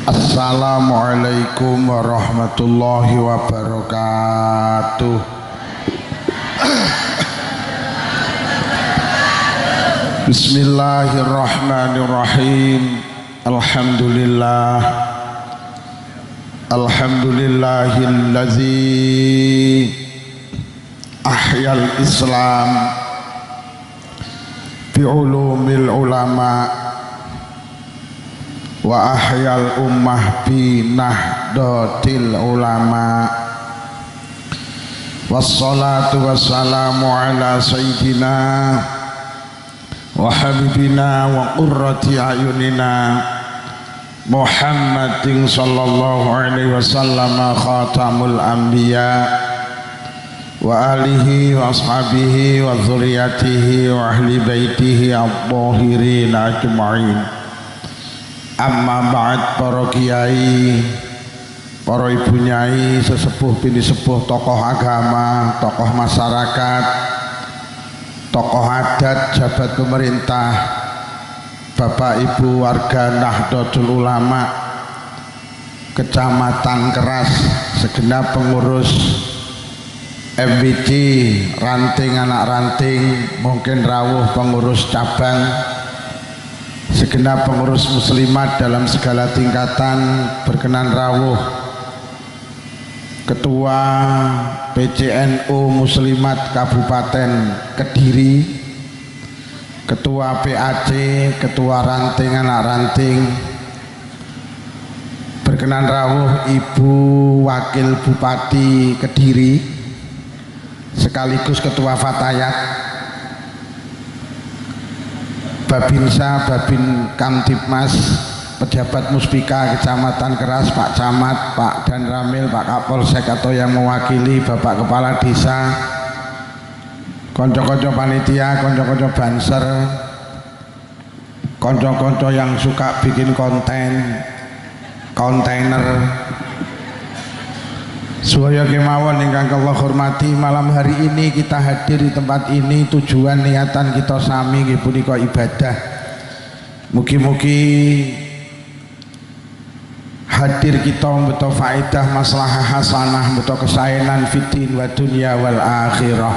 Assalamualaikum warahmatullahi wabarakatuh. Bismillahirrahmanirrahim. Alhamdulillahillazi ahyal Islam bi ulumil ulama wa ahyal ummah bi nahdatil ulama. Wassalatu wassalamu ala sayyidina wa habibina wa qurrati ayunina Muhammadin sallallahu alaihi wasallam khatamul anbiya wa alihi wa ashabihi wa dzurriyyatihi wa ahli baitihi at-tahirin ajma'in. Amma ba'd, para kiai, para ibu nyai, sesepuh bini sepuh, tokoh agama, tokoh masyarakat, tokoh adat, jabat pemerintah, bapak ibu warga Nahdlatul Ulama Kecamatan Keras, segenap pengurus MWC, ranting anak ranting, mungkin rawuh pengurus cabang, segenap pengurus muslimat dalam segala tingkatan, berkenan rawuh Ketua PCNU Muslimat Kabupaten Kediri, Ketua PAC, Ketua Ranting Anak Ranting, berkenan rawuh Ibu Wakil Bupati Kediri sekaligus Ketua Fatayat, Babinsa, Babin Kamtipmas, pejabat Muspika Kecamatan Keras, Pak Camat, Pak Dan Ramil, Pak Kapolsek atau yang mewakili, Bapak Kepala Desa, konco-konco panitia, konco-konco banser, konco-konco yang suka bikin kontainer, Suhaya kemawon ingkang kula hormati, malam hari ini kita hadir di tempat ini tujuan niatan kita sami nggih punika ibadah. Mugi-mugi hadir kita beto faedah maslahah hasanah, beto kesaenan fitin wa dunya wal akhirah.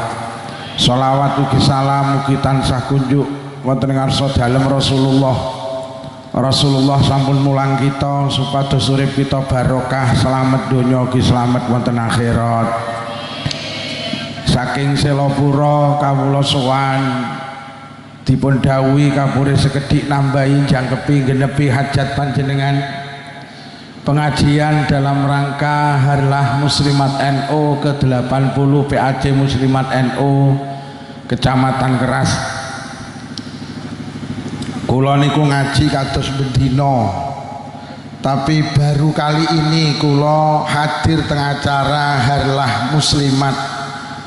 Sholawat ugi salam ugi tansah kunjuk wonten ngarsa dalem Rasulullah sampun mulang kita supados urip kita barokah, selamat donya ugi selamat wonten akhirat. Saking Selopuro kawula sowan dipun dawuhi kapure sekedhik nambahi jangkepi genepi hajat panjenengan. Pengajian dalam rangka Harlah Muslimat NU ke-80 PAC Muslimat NU Kecamatan Keras. Kula niku ngaji kados bendina, tapi baru kali ini kula hadir teng acara Harlah Muslimat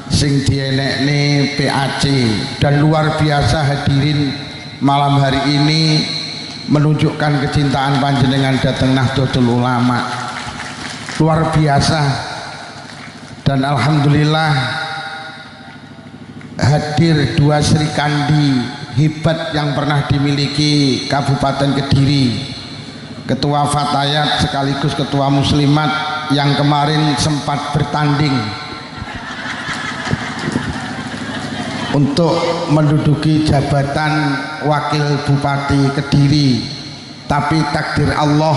sing dienekne PAC, dan luar biasa hadirin malam hari ini menunjukkan kecintaan panjenengan datang Nahdlatul Ulama, luar biasa. Dan alhamdulillah hadir dua Sri Kandi hebat yang pernah dimiliki Kabupaten Kediri, Ketua Fatayat sekaligus Ketua Muslimat yang kemarin sempat bertanding untuk menduduki jabatan Wakil Bupati Kediri, tapi takdir Allah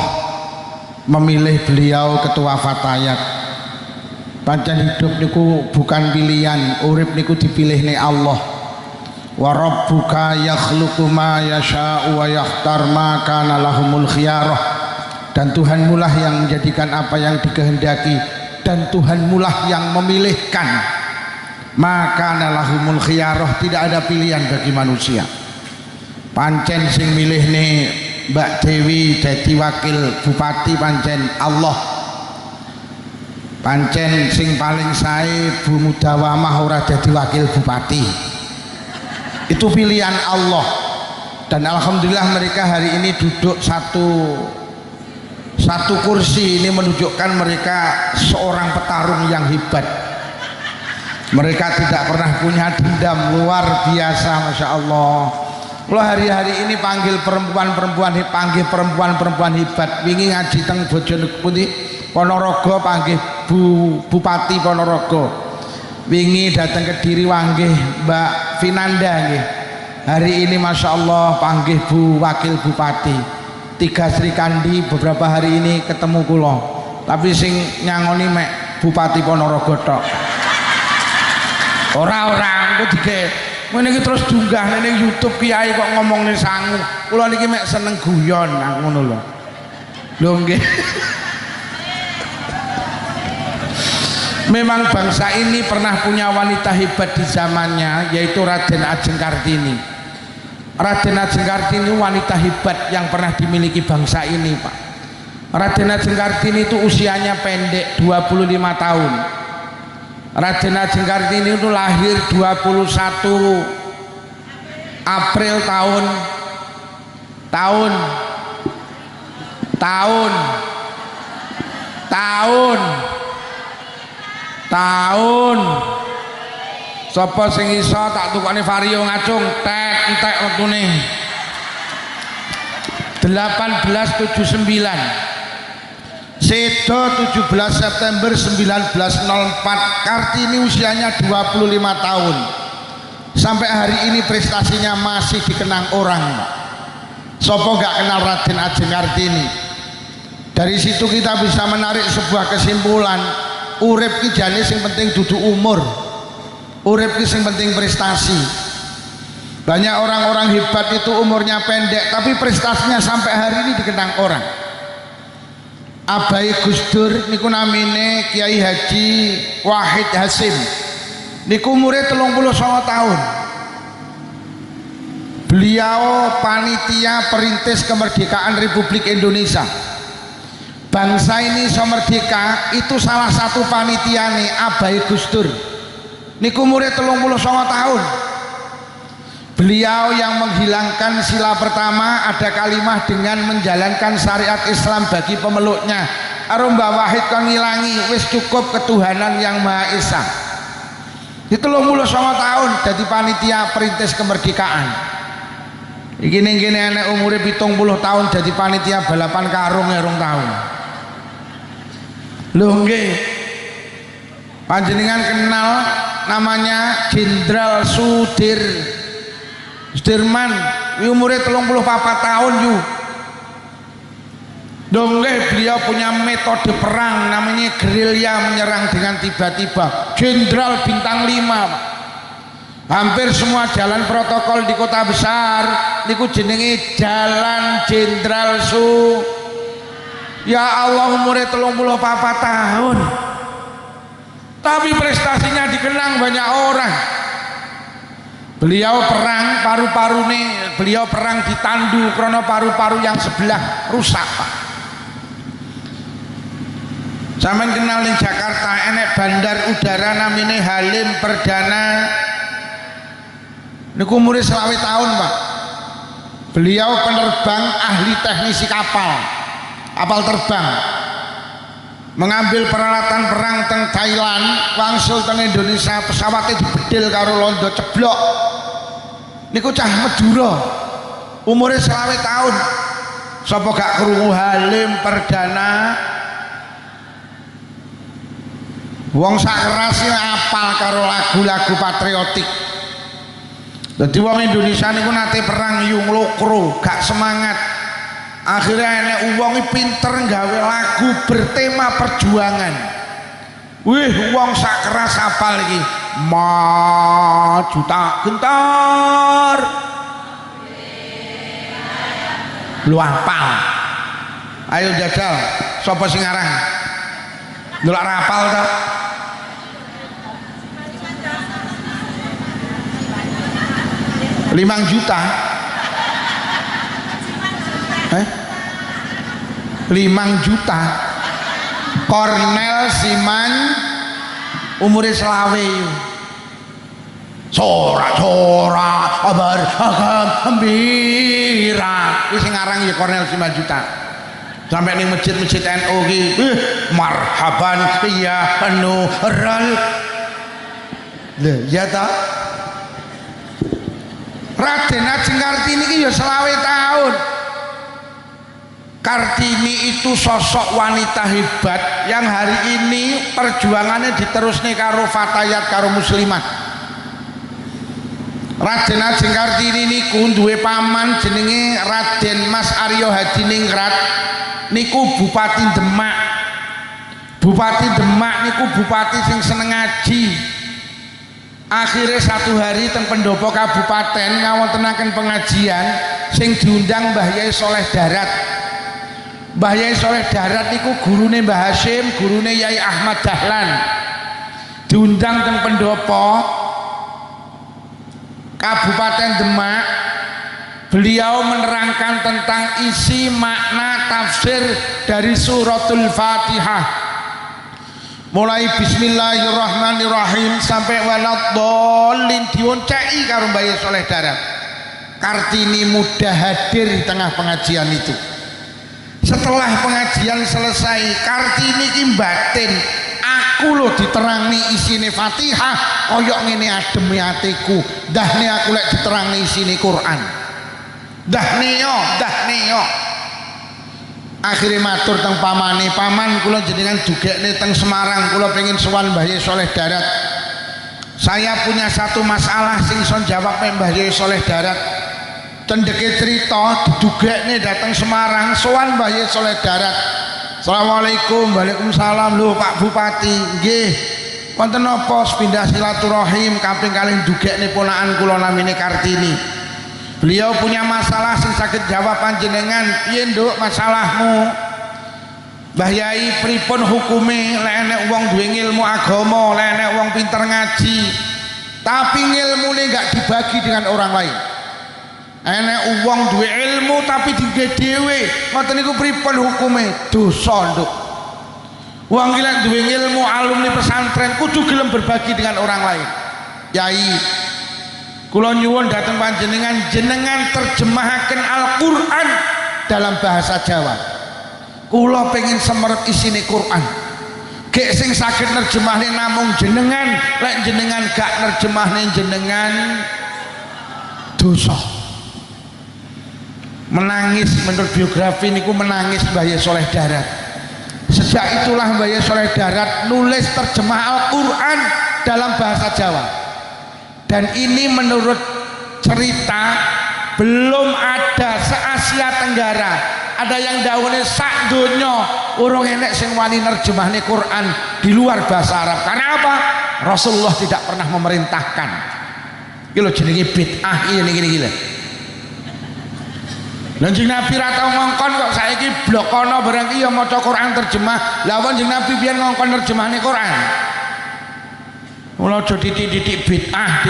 memilih beliau Ketua Fatayat. Pancen hidup niku bukan pilihan, urip niku dipilih nih Allah. Wa rabbuka yakhluqu ma yasha'u wa yakhtar ma kana lahumul khiyarah. Dan Tuhanmu lah yang menjadikan apa yang dikehendaki, dan Tuhanmu lah yang memilihkan. Maka kana lahumul khiyarah, tidak ada pilihan bagi manusia. Pancen sing milih nih Mbak Dewi jadi wakil bupati pancen Allah. Pancen sing paling sae Bu Mudawamah ora jadi wakil bupati. Itu pilihan Allah, dan alhamdulillah mereka hari ini duduk satu kursi. Ini menunjukkan mereka seorang petarung yang hebat. Mereka tidak pernah punya dendam, luar biasa, Masya Allah. Kula hari-hari ini panggil perempuan-perempuan, panggil perempuan-perempuan hebat. Wingi ngaji teng Bojonegoro Ponorogo panggil Bupati Ponorogo. Wingi datang ke Kediri panggil Mbak Vinanda nggih. Hari ini Masya Allah panggil Bu Wakil Bupati. 3 Sri Kandi beberapa hari ini ketemu kula. Tapi sing nyangoni mek Bupati Ponorogo tok. Ora engko dige ngene iki terus dunggah ning YouTube kiai kok ngomongne sangu. Kula niki mek seneng guyon ngono lho. Lho nggih. Memang bangsa ini pernah punya wanita hebat di zamannya, yaitu Raden Ajeng Kartini. Raden Ajeng Kartini wanita hebat yang pernah dimiliki bangsa ini, Pak. Raden Ajeng Kartini itu usianya pendek, 25 tahun. Raden Ajeng Kartini itu lahir 21 April tahun 1879 sapa sing iso tak tukane vario ngacung entek wektune 1879 Sedo 17 September 1904. Kartini usianya 25 tahun. Sampai hari ini prestasinya masih dikenang orang. Sopo gak kenal Raden Ajeng Kartini? Dari situ kita bisa menarik sebuah kesimpulan. Urip ki jane sing penting dudu umur. Urip ki sing penting prestasi. Banyak orang-orang hebat itu umurnya pendek tapi prestasinya sampai hari ini dikenang orang. Abai Gus Dur niku namine Kiai Haji Wahid Hasim. Niku umure 39 tahun. Beliau panitia perintis kemerdekaan Republik Indonesia. Bangsa ini so merdeka itu salah satu panitia nih Abai Gus Dur. Niku umure 39 tahun. Beliau yang menghilangkan sila pertama ada kalimah dengan menjalankan syariat Islam bagi pemeluknya. Karo Mbah Wahid kan ngilangi wis cukup ketuhanan yang Maha Esa. Itu 39 tahun jadi panitia perintis kemerdekaan. Iki ning kene enek umure 70 tahun jadi panitia balapan karung ya 2 tahun. Lho nggih. Panjenengan kenal namanya Jenderal Sudirman, umurnya 34 tahun yuk. Dongge beliau punya metode perang namanya gerilya, menyerang dengan tiba-tiba. Jenderal bintang 5. Hampir semua jalan protokol di kota besar niku jenenge Jalan Jenderal Su. Ya Allah umurnya 34 tahun. Tapi prestasinya dikenang banyak orang. Beliau perang paru-paru nih, beliau perang ditandu karena paru-paru yang sebelah rusak, Pak. Sampeyan kenal ning Jakarta enek bandar udara namanya Halim Perdana. Niku umure 20 tahun, Pak. Beliau penerbang ahli teknisi kapal terbang. Mengambil peralatan perang teng Thailand, wangsul teng Indonesia, pesawatnya dibedil karo londo ceblok. Niku cah Madura, umurnya 20 tahun. Sapa gak krungu Halim Perdana? Wong sak kerasnya apal karo lagu-lagu patriotik. Dadi wong Indonesia niku nate perang yung lokro, gak semangat. Akhirnya enek wong pinter nggawe lagu bertema perjuangan. Wih, wong sak keras apal iki. Maju tak gentar. Lu apal. Ayo jajal, sapa sing aran? Ndelok rapal ta? Limang juta. 5 juta. Kornel Siman umure 20. Sorak-sorak kabar gembira. Wis sing aran ya Kornel Siman Juta. Sampai ning masjid-masjid NU ki, marhaban ya Nurul. Lho, ya ta? Raden Ajeng Kartini iki ya 20 tahun. Kartini itu sosok wanita hebat yang hari ini perjuangannya diterusne karo fatayat karo muslimat. Raden Ajeng Kartini niku duwe paman jenenge Raden Mas Aryo Hadiningrat niku Bupati Demak. Bupati Demak niku bupati sing seneng ngaji. Akhirnya satu hari teng pendopo kabupaten ngawontenaken pengajian sing diundang Mbah Yai Soleh Darat. Mbah Yai Soleh Darat niku gurune Mbah Hasyim, gurune Yai Ahmad Dahlan. Diundang teng pendopo Kabupaten Demak. Beliau menerangkan tentang isi makna tafsir dari suratul Fatihah. Mulai bismillahirrahmanirrahim sampai waladhdallin dioncai karo Mbah Yai Soleh Darat. Kartini mudah hadir di tengah pengajian itu. Setelah pengajian selesai, Kartini ki batin, aku loh diterangi isine Fatihah koyok ngene ademe atiku. Dahne aku lek diterangi isine Quran. Dahne yo. Akhirnya matur teng pamane, paman kula jenengan dugekne teng Semarang, kula pengen sowan Mbah Yai Soleh Darat. Saya punya satu masalah sing son jawab Mbah Yai Soleh Darat. Cendeke cerita didugekne dateng Semarang sowan Mbah Yai Soleh Darat. Assalamualaikum. Waalaikumsalam. Lho Pak Bupati, nggih wonten napa pindah silaturahim kaping kalih dugekne ponakan kula namine Kartini. Beliau punya masalah sing saged jawab panjenengan. Piye nduk masalahmu? Mbah Yai pripun hukume lek enek wong duwe ilmu agama, lek enek wong pinter ngaji tapi ilmune enggak dibagi dengan orang lain. Enek wong duwe ilmu tapi dighe dhewe, ngoten niku pripun hukume? Dosa nduk. Wong iki lek duwe ilmu alumni pesantren kudu gelem berbagi dengan orang lain. Yai, kula nyuwun dhateng panjenengan jenengan terjemahaken Al-Qur'an dalam bahasa Jawa. Kula pengen semerep isine Quran. Gek sing saged nerjemahne namung jenengan, lek jenengan gak nerjemahne jenengan dosa. Menangis menurut biografi niku menangis Mbah Yai Soleh Darat. Sejak itulah Mbah Yai Soleh Darat nulis terjemah Al-Qur'an dalam bahasa Jawa. Dan ini menurut cerita belum ada se-Asia Tenggara ada yang dawane sak donya urung enek sing wani nerjemahne Quran di luar bahasa Arab. Karena apa? Rasulullah tidak pernah memerintahkan. Iki lho jenenge bid'ah iki lho. Lan jeneng Nabi ra tau ngongkon kok saiki blok kono barang iki ya maca Quran terjemah. Lah wong jeneng Nabi biyen ngongkon nerjemahne Quran. Mula aja titik-titik bid'ah.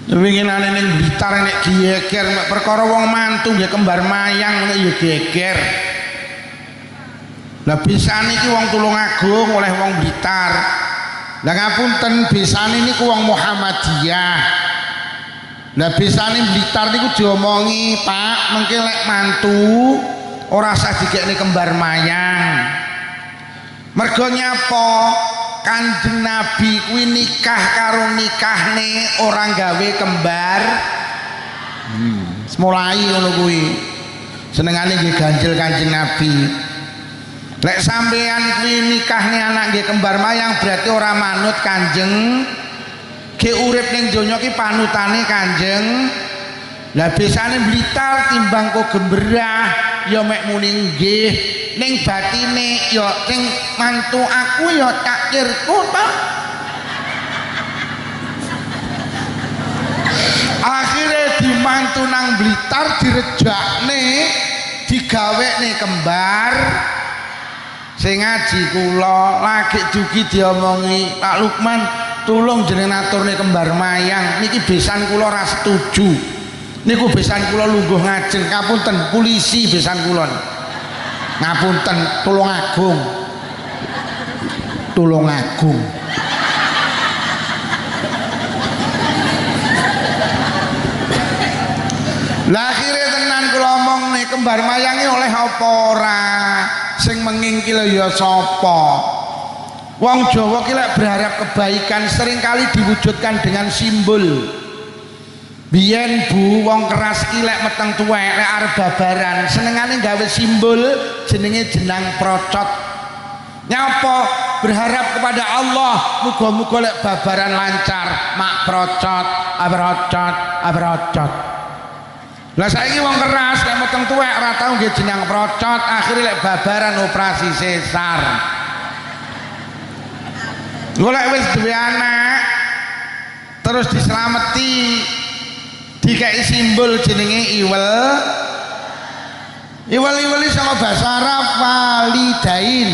Winginane ning Blitar nek geger perkara wong mantu nggih kembar mayang nek ya geger. Lah bisane iki wong Tulungagung oleh wong Blitar. Lah ngapunten bisane niku wong Muhammadiyah. Lah bisane Blitar niku diomongi, Pak, mengke lek mantu ora usah digekne kembar mayang. Mergo nyapa Kanjeng Nabi kuwi nikah karo nikahne orang gawe kembar. Semulai ngono kuwi. Senengane nggih ganjel Kanjeng Nabi. Lek sampean kuwi nikahne anak nggih kembar mayang berarti ora manut Kanjeng. Ge urip ning donya ki panutane Kanjeng. Lah besane Blitar timbang kok gemberah ya mek muni nggih. Ning batine ya ning mantu aku ya takdirku to. Akhire dimantu nang Blitar direjakne digawekne kembar. Sing ngaji kula lagi dugi diomongi Pak Lukman tulung jeneng naturne kembar mayang niki besan kula ora setuju. Niku besan kula lungguh ngajeng kapunten polisi besan kula. Ngapunten Tulungagung. Lah akhire tenan kula omong nih kembar mayange oleh apa ora? Sing mengingkil ya sapa? Wong Jawa ki lek berharap kebaikan seringkali diwujudkan dengan simbol. Biyen Bu wong keras ki lek meteng tuwek lek arep babaran senengane gawe simbol jenenge jenang procot. Nyapa berharap kepada Allah muga-muga lek babaran lancar mak procot abrocot abrocot. Lah saiki wong keras lek meteng tuwek ora tau nggih jenang procot akhirnya lek babaran operasi sesar. Golek wis duwe anak terus diselameti dikai simbol jenenge iwel sama bahasa Arab walidain.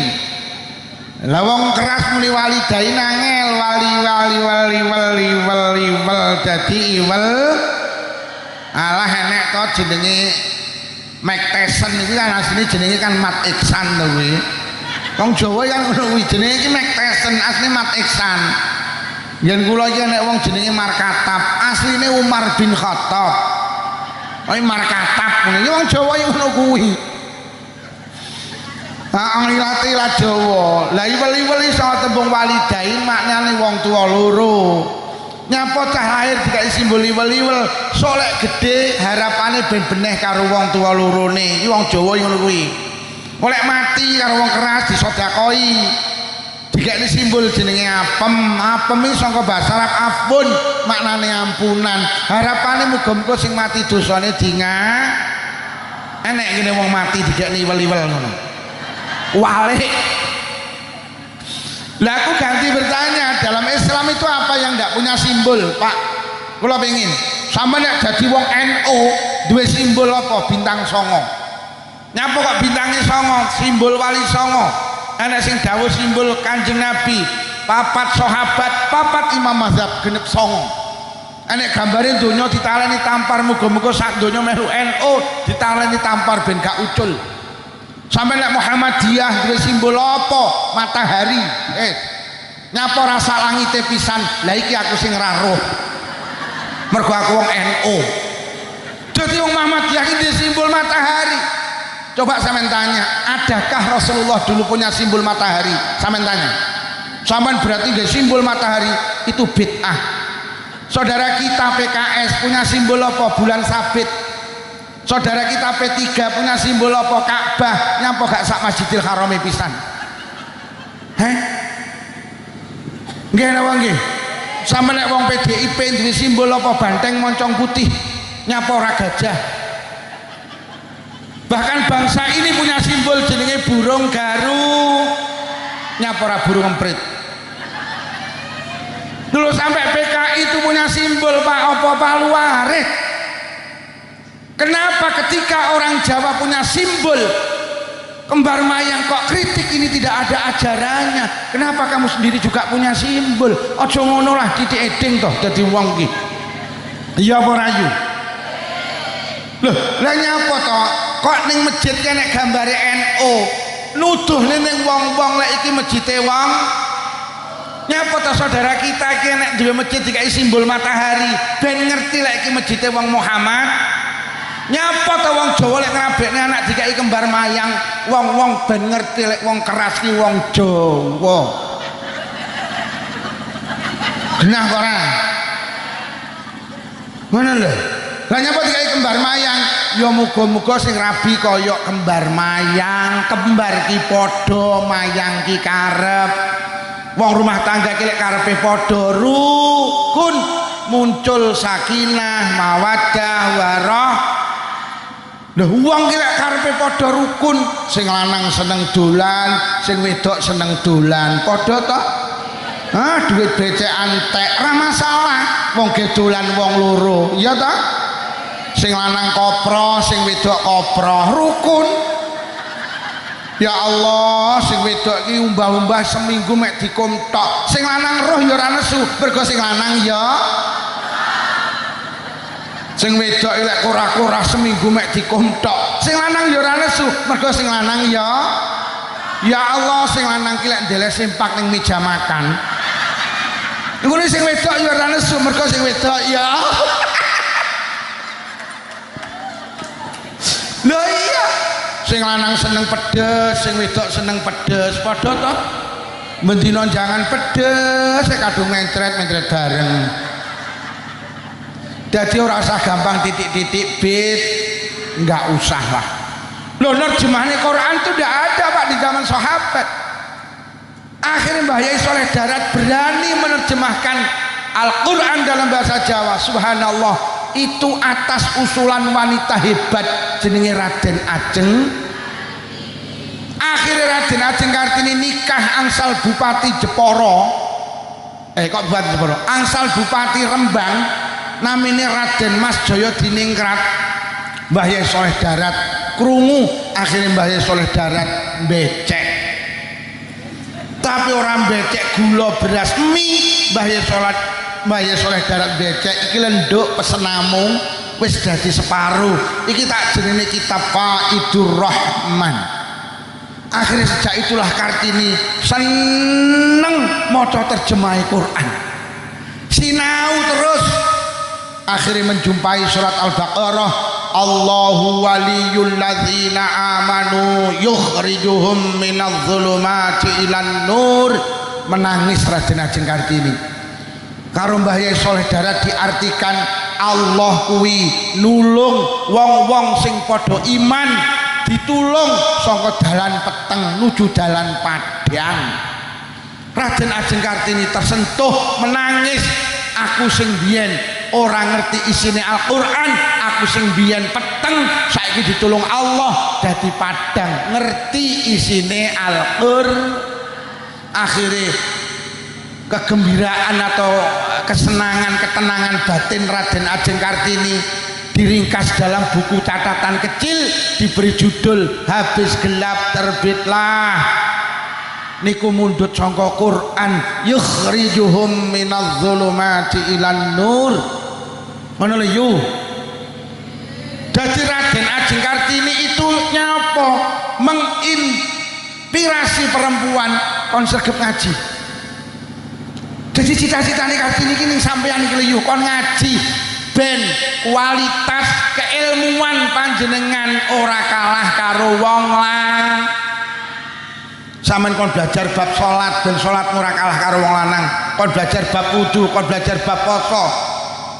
Lah wong keras muni walidain angel wali dadi iwel alah enek to jenenge Mike Tyson iki kan asline jenenge kan Mat Iksan to kuwi. Wong Jawa kan ngono kuwi jenenge iki Mike Tyson asline Mat Iksan. Yen kula iki nek wong jenenge Markatab, asline Umar bin Khattab. Oi Markatab ngene iki wong Jawa yo ngono kuwi. Ha ilate la Jawa. Lah iwel-iwel iso tembung walidain maknane wong tuwa loro. Nyapa cah lahir dikai simbol iwel-iwel, sok lek gedhe harapane ben beneh karo wong tuwa lorone. Iki wong Jawa ngono kuwi. Oleh mati karo wong keras disodakoi. Dikene simbol jenenge apem iki saka basa Arab afun maknane ampunan. Harapane muga-muga sing mati dosane enek ngene wong mati dikene iwel-iwel ngono. Walik. Lah aku ganti bertanya, dalam Islam itu apa yang enggak punya simbol, Pak? Kula pengin sampeyan nek dadi wong NU duwe simbol apa? Bintang songo. Nyapa kok bintangnya songo? Simbol wali songo. Ana sing dawuh simbol Kanjeng Nabi, papat sahabat, papat imam mazhab genep songo. Enek gambare donya ditaleni tampar muga-muga sak donya melu NU ditaleni tampar ben gak ucul. Sampai nek Muhammadiyah duwe simbol apa? Matahari. Nyapa rasa langite pisan. Lah iki aku sing ra roh. Mergo aku wong NU. Dadi wong Muhammadiyah iki duwe simbol matahari. Coba sampean tanya, adakah Rasulullah dulu punya simbol matahari? Sampean tanya. Sampean berarti duwe simbol matahari itu bid'ah. Saudara kita PKS punya simbol apa? Bulan sabit. Saudara kita P3 punya simbol apa? Ka'bah. Nyapa gak sak Masjidil Haram pisan? Nggih napa nggih? Sampe nek wong PDIP duwe simbol apa? Banteng moncong putih. Nyapa ora gajah? Bahkan bangsa ini punya simbol jenenge burung garu. Nyapa ora burung emprit? Dulu sampai PKI itu punya simbol Pak apa paluareh. Kenapa ketika orang Jawa punya simbol kembar mayang kok kritik ini tidak ada ajarannya? Kenapa kamu sendiri juga punya simbol? Ojo ngono lah titik eding toh dadi wong iki. Iya apa rayu? Loh, lah nyapa toh? Kok ning masjid nek gambare NU, nuduhne ning wong-wong lek iki masjide wong. Nyapa toh saudara kita iki nek duwe masjid dikai simbol matahari, ben ngerti lek iki masjide wong Muhammad. Nyapa ta wong Jawa lek ngrabekne anak dikai kembar mayang, wong-wong ben ngerti lek wong keras ki wong Jawa. Genah kok ora? Ngono lho. Lah nyapa dikai kembar mayang? Ya muga-muga sing rabi kaya kembar mayang, kembar ki padha, mayang ki karep. Wong rumah tangga ki lek karepe padha rukun, muncul sakinah, mawaddah, warah. Lah wong ki lek karepe padha rukun, sing lanang seneng dolan, sing wedok seneng dolan, padha to? Duit becek antek, ora masalah. Wong ge dolan wong loro, iya to? Sing lanang kopro, sing wedok kopro, rukun. Ya Allah, sing wedok ki umbah-umbah seminggu mek dikum tok. Sing lanang roh ya ora nesu, mergo sing lanang ya sing wedok lek kora-kora seminggu mek dikontok. Sing lanang ya ora nesu, mergo sing lanang ya Allah, sing lanang ki lek ndelek sempak ning meja makan. Ngene sing wedok ya ora nesu, mergo sing wedok ya. Lho iya. Sing lanang seneng pedes, sing wedok seneng pedes, padha to? Mendino jangan pedes kadung mentret bareng. Jadi ora usah gampang titik-titik bit, enggak usah lah. Loh, nerjemahan Quran itu tidak ada Pak di zaman sahabat. Akhirnya Mbah Yai Soleh Darat berani menerjemahkan Al-Quran dalam bahasa Jawa. Subhanallah, itu atas usulan wanita hebat jenenge Raden Ajeng. Akhirnya Raden Ajeng Kartini nikah angsal Bupati Jepara. Kok Bupati Jepara? Angsal Bupati Rembang, namanya Raden Mas Joyo Diningrat. Mbah Yai Soleh Darat krungu, akhirnya Mbah Yai Soleh Darat becek. Tapi orang becek gula beras mie, Mbah Yai Soleh Darat becek iki lenduk pesen namung wis dadi separuh. Iki tak jenenge kitab Faidur Rahman. Akhirnya sejak itulah Kartini seneng maca terjemah Quran, sinau terus. Akhirnya menjumpai surat Al-Baqarah, Allahu waliyul ladzina amanu yukhrijuhum minadh dhulumati ilan nur. Menangis Raden Ajeng Kartini. Karo Mbah Yai Soleh Darat diartikan Allah kuwi nulung wong-wong sing padha iman, ditulung saka dalan peteng nuju dalan padang. Raden Ajeng Kartini tersentuh, menangis. Aku sing biyen ora ngerti isine Al-Quran, aku sing biyen peteng saiki ditulung Allah dadi padang ngerti isine Al-Quran. Akhirnya kegembiraan atau kesenangan, ketenangan batin Raden Ajeng Kartini diringkas dalam buku catatan kecil, diberi judul Habis Gelap Terbitlah. Niku mundut sangka Quran, yukhrijuhum minadh dhulumati ilan nur. Ngono lho yu. Dadi Raden Ajeng Kartini itu nyapa? Menginspirasi perempuan kon sregep ngaji. Jadi cita-citane Kartini iki ning sampeyan iki lho yu, kon ngaji ben kualitas keilmuan panjenengan ora kalah karo wong lanang. Sampeyan kon belajar bab salat, ben salat ora kalah karo wong lanang. Kon belajar bab wudu, kon belajar bab puasa.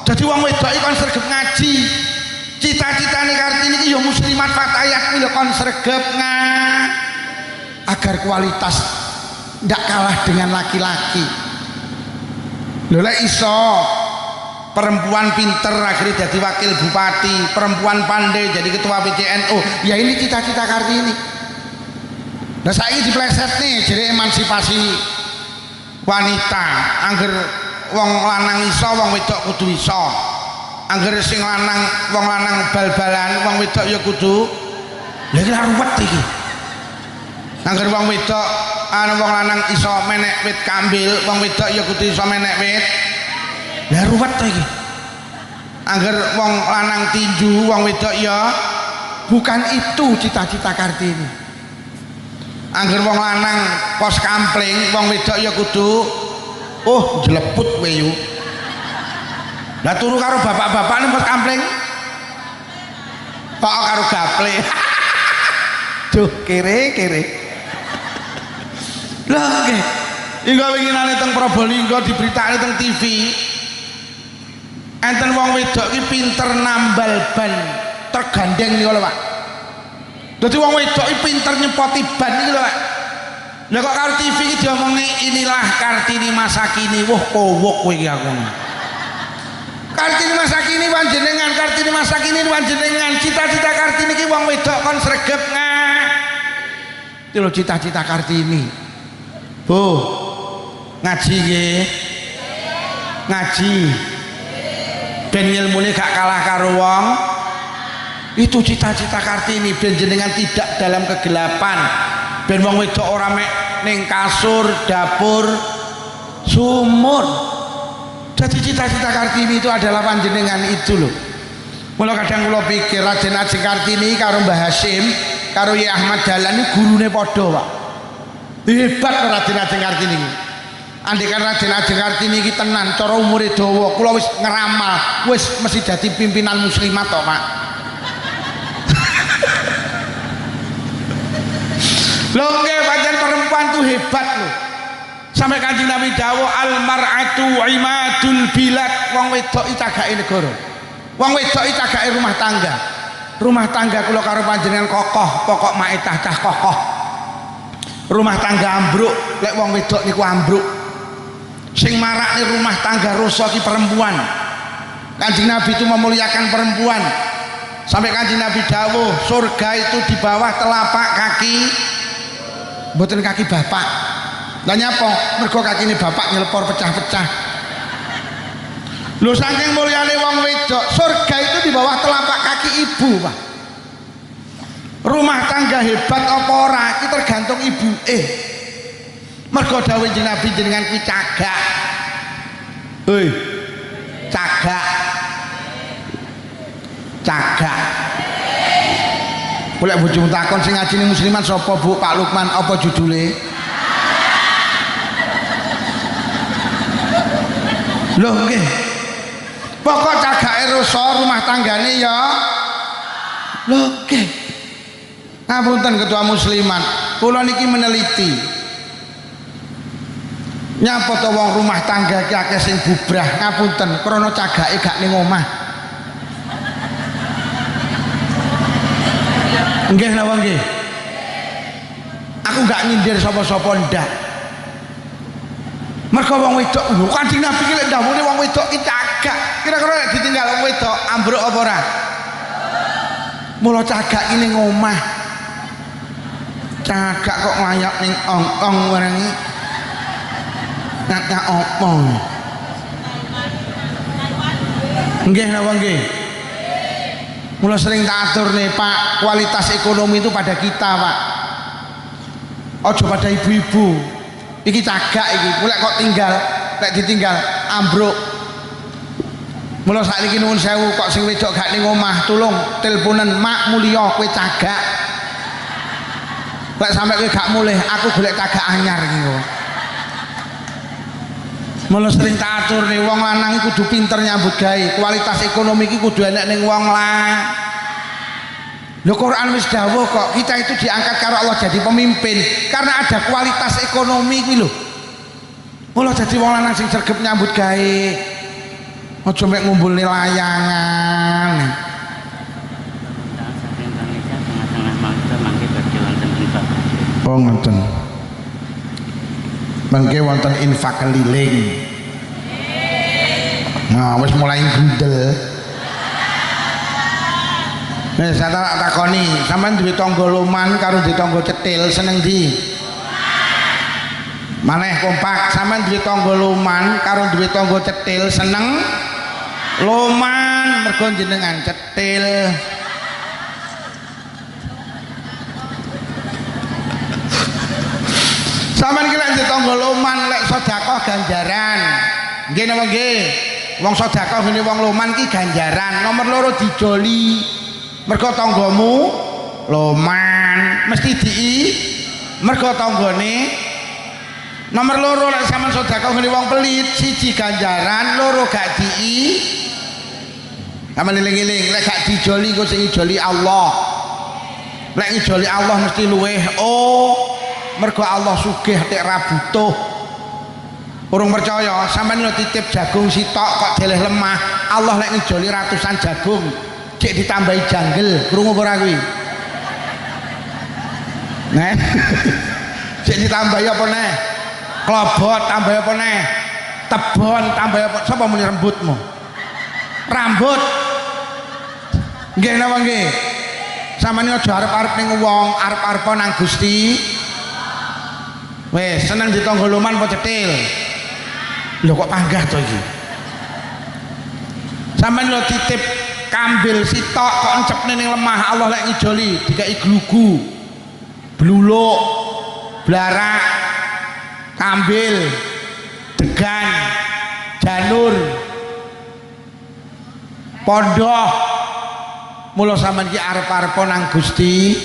Jadi wong wedok iki kon sregep ngaji. Cita-citane Kartini iki ya muslimat fatayat kuwi lho kon sregep agar kualitas ndak kalah dengan laki-laki. Lho lek iso perempuan pinter akhirnya jadi wakil bupati, perempuan pandai jadi ketua PCNU. Ya ini cita-cita Kartini. Nah saiki dipleset nih jadi emansipasi wanita. Angger wong lanang iso, wong wedok kudu iso. Angger sing lanang, wong lanang bal-balan, wong wedok ya kudu. Lha iki ruwet iki. Angger wong wedok wong lanang iso menek wit kambil, wong wedok ya kudu iso menek wit. Lha ruwet to iki. Angger wong lanang tinju, wong wedok ya bukan itu cita-cita Kartini. Angger wong lanang pos kampling, wong wedok ya kudu jeleput kowe yo. Lah turu karo bapak-bapak ning pos kampling. Kok karo gaple. Duh, kere. Lah nggih. Hingga winginane teng Probolinggo diberitani teng TV. Enten wong wedok iki pinter nambal ban tergandeng niku lho, Pak. Dadi wong wedok iki pinter nyepoti ban iki lho, Pak. Lah kok karo TV iki diomongi inilah Kartini masa kini. Wah, kowok kowe iki aku. Kartini masa kini panjenengan, Kartini masa kini panjenengan. Cita-cita Kartini iki wong wedok kon sregep Iki lho cita-cita Kartini. Bu, ngaji nggih. Ngaji. Ben ilmune gak kalah karo wong. Itu cita-cita Kartini, ben jenengan tidak dalam kegelapan. Ben wong wedok ora mek ning kasur, dapur, sumur. Jadi cita-cita Kartini itu adalah panjenengan itu loh. Mula kadang kula pikir Raden Ajeng Kartini karo Mbah Hasyim, karo Yai Ahmad Dahlan iki gurune padha, Pak. Hebat Raden Ajeng Kartini. Andikan Raden Ajeng Kartini iki tenan cara umure dawa, kula wis ngeramal, wis mesti dadi pimpinan muslimat kok, Pak. Lho nggih pancen perempuan tuh hebat loh. sampai Kanjeng Nabi dawuh al mar'atu imadul bilad, wong wedok iki cagake negara, wong wedok iki cagake rumah tangga. Rumah tangga kula karo panjenengan kokoh, pokok maitah cah kokoh. Rumah tangga ambruk lek wong wedok niku ambruk. Sing marakne rumah tangga rusak ki perempuan. Kanjeng Nabi itu memuliakan perempuan. Sampai Kanjeng Nabi dawuh surga itu di bawah telapak kaki, mboten kaki bapak. Lah nyapa? Mergo kakine bapak nyelepor pecah-pecah. Lho saking mulyane wong wedok, surga itu di bawah telapak kaki ibu, Pak. Rumah tangga hebat apa ora iki tergantung ibu. Mergo dawuh Kanjeng Nabi jenengan kuwi cagak. Hei. Cagak. Cagak. Boleh bojomu takon sing ngajine musliman sapa Bu? Pak Lukman apa judule? Lho nggih. Pokok cagake rusak rumah tanggane ya. Lho nggih. Ngapunten ketua musliman, kula niki meneliti. Nyapa to wong rumah tangga ki akeh sing bubrah, ngapunten krana cagake gak ning omah. Nggih napa nggih? Aku gak nyindir sapa-sapa ndak. Mergo wong wedok lho Kanjeng Nabi ki lek dawuhe wong wedok ki cagak. Kira-kira lek ditinggal wong wedok ambruk apa ora? Mula cagak ki ning omah. Cagak kok nglayap ning ong-ong werengi. Nyak opo? Nggih napa nggih? Mula sering tak atur nih Pak, kualitas ekonomi itu pada kita Pak. Ojo pada ibu-ibu. Iki cagak iki, mulai kok tinggal, lek ditinggal ambruk. Mula sakniki nuwun sewu kok sing wedok gak ning omah, tulung teleponen Mak mulya kowe cagak. Lek sampe kowe gak mulih, aku golek cagak anyar iki kok. Mula sering tak atur nih wong lanang kudu pinter nyambut gawe, kualitas ekonomi iki kudu enek ning wong lah. Lho Quran wis dawuh kok kita itu diangkat karo Allah jadi pemimpin karena ada kualitas ekonomi kuwi lho. Mula dadi wong lanang sing sregep nyambut gawe. Aja mek ngumpulne layangan. Oh ngoten. Mangke wonten infak keliling. Nah, wis mulai gundel. Nek saya tak takoni, sampean duwe tangga loman karo duwe tangga cetil seneng ndi? Maneh kompak, sampean duwe tangga loman karo duwe tangga cetil seneng loman mergo jenengan cetil. Sampeyan ki lek ditangga loman lek sedekah ganjaran. Nggih napa nggih? Wong sedekah ngene wong loman ki ganjaran. Nomor loro dijoli. Mergo tanggamu loman mesti mergo tanggane. Nomor loro lek sampeyan sedekah ngene wong pelit, siji ganjaran, loro gak Sampeyan eling-eling lek gak dijoli kok sing dijoli Allah. Lek ngijoli Allah mesti luweh. Mergo Allah sugih tek ra butuh. Urung percaya, sampeyan lho titip jagung sitok kok deleh lemah. Allah lek ngijoli ratusan jagung, cek ditambahi janggel, krungu ora kuwi? Neh. Cek ditambahi apa neh? Klobot tambahi apa neh? Tebon tambahi apa? Sapa muni rambutmu? Rambut. Nggih napa nggih? Sampeyan aja arep-arep ning wong, arep-arep nang Gusti. Wes seneng ditangga loman apa cetil? Lho kok panggah to iki? Sampeyan lho titip kambil sitok kok encepne ning lemah, Allah lek ngijoli dikai glugu, bluluk, blarak, kambil, degan, janur, pondok. Mula sampeyan ki arep-arep nang Gusti.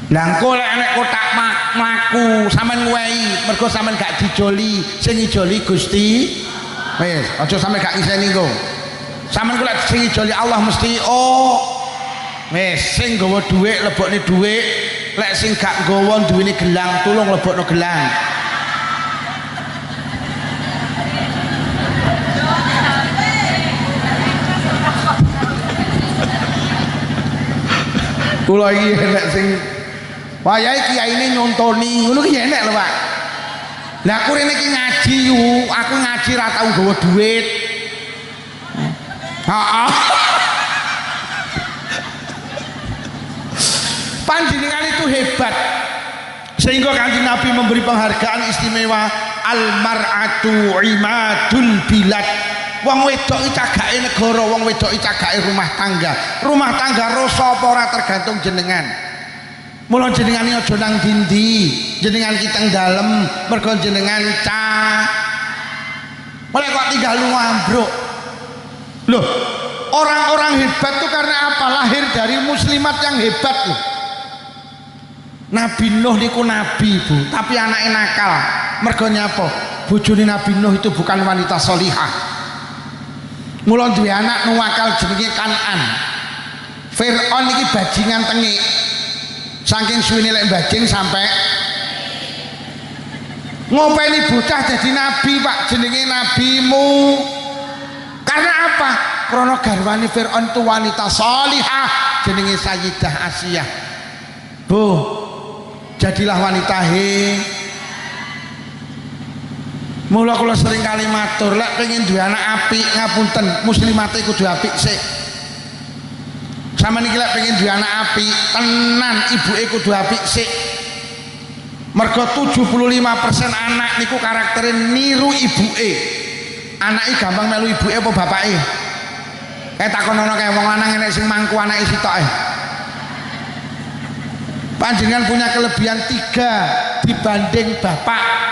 Lah engko lek enek kotak mlaku sampean nguwehi mergo sampean gak dijoli, sing ngijoli Gusti. Wis, aja sampe gak ngiseni engko. Sampean kok lek sing ngijoli Allah mesti wis sing nggawa dhuwit lebokne dhuwit, lek sing gak nggawa duwene gelang tulung lebokno gelang. Kula iki enek sing wayahe kiyaine nyontoni ngono ki enek lho Pak. Lah aku rene iki ngaji yu, aku ngaji ra tau nggawa duit. Heeh. Panjenengan itu hebat. Sehingga Kanjeng Nabi memberi penghargaan istimewa al-mar'atu imadul bilad. Wong wedok iki cagake negara, wong wedok iki cagake rumah tangga. Rumah tangga rasa apa ora tergantung jenengan. Mula jenengan iki aja nang dindi, jenengan ki teng dalem mergo jenengan mulai kok tinggal lu ambruk. Loh, orang-orang hebat itu karena apa? Lahir dari muslimat yang hebat loh. Nabi Nuh niku nabi Bu, tapi anaknya nakal. Mergo nyapa? Bojone Nabi Nuh itu bukan wanita solihah. Mula duwe anak nuwakal jenenge Kan'an. Fir'aun iki bajingan tengik. Saking suwene lek bajing sampai ngopeni bocah jadi nabi Pak, jenenge nabimu. Karena apa? Karena garwane Fir'aun itu wanita solihah, jenenge Sayyidah Asiyah. Bu, jadilah wanita Mula kula sering kali matur, lek pengen duwe anak apik ngapunten, muslimate kudu apik sik. Sampeyan iki lek pengen duwe anak apik, tenan ibuke kudu apik sik. Mergo 75% anak niku karaktere niru ibuke. Anake gampang melu ibuke apa bapake? Kayak takonono kayak wong lanang enek sing mangku anake sitoke. Panjenengan punya kelebihan 3 dibanding bapak.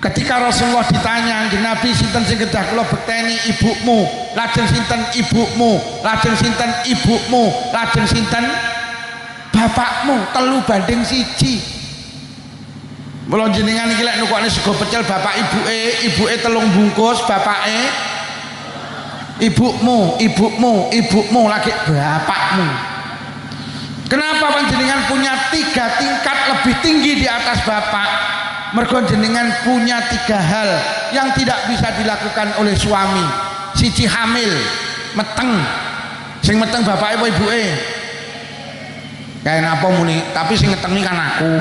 Ketika Rasulullah ditanya, Nabi sinten sing kedah kula bekteni ibumu, lajeng sinten ibumu, lajeng sinten ibumu, lajeng sinten bapakmu, 3 banding 1. Mula jenengan iki lek nukokne sego pecel bapak ibuke 3 bungkus, bapake ibumu lagi bapakmu. Kenapa panjenengan punya 3 tingkat lebih tinggi di atas bapak? Mergo jenengan punya 3 hal yang tidak bisa dilakukan oleh suami. Siji hamil, meteng. Sing meteng bapake apa ibuke? Kayak apa muni, tapi sing ngetengi kan aku.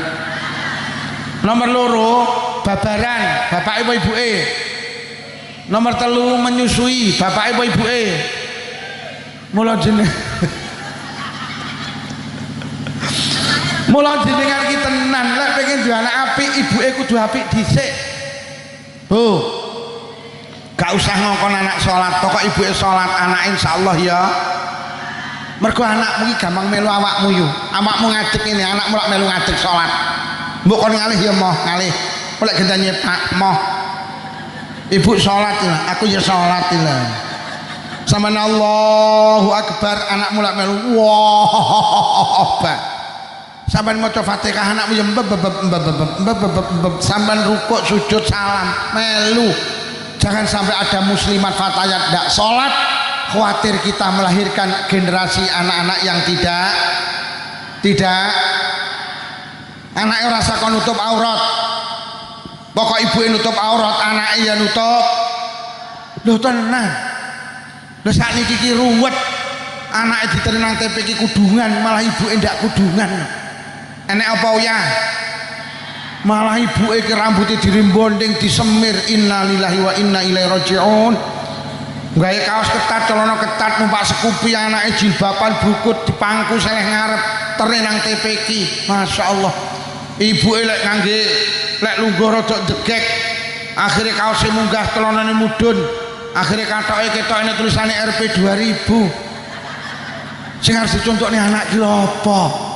Nomor 2, babaran, bapake apa ibuke? Nomor 3, menyusui, bapake apa ibuke? Mula jenengan ki tenan lek pengen duwe anak apik ibuke kudu apik dhisik. Bu. Gak usah ngongkon anak salat, pokok ibuke salat, anak insyaallah ya. Mergo anakmu iki gampang melu awakmu yo. Awakmu ngadeg ini, anakmu lak melu ngadeg salat. Mbok kon ngalih ya moh, ngalih. Oleh gendane Pak moh. Ibu salat ya, aku ya salat lho. Sampeyan Allahu Akbar, anakmu lak melu wah. Sampeyan maca Fatihah anakmu ya sampeyan rukuk sujud salam melu. Jangan sampai ada muslimat fatayat ndak salat, khawatir kita melahirkan generasi anak-anak yang tidak anaknya rasa kon nutup aurat. Pokok ibuke nutup aurat, anaknya ya nutup. Lho tenan. Lho sakniki iki ruwet. Anaknya ditenang TP iki kudungan, malah ibuke ndak kudungan. Enek apa ya? Malah ibuke ki rambutnya dirimbonding disemir, innalillahi wa inna ilaihi rajiun. Gawe kaos ketat, celana ketat, numpak sekupi, anake jilbaban brukut dipangku seleh ngarep terenang TP ki. Masyaallah. Ibuke lek ngangge lek lungguh rada jegek, akhire kaose munggah, celanane mudhun. Akhire katoke ketokne tulisane RP 2000. Sing harus dicontokne anak ki lho apa?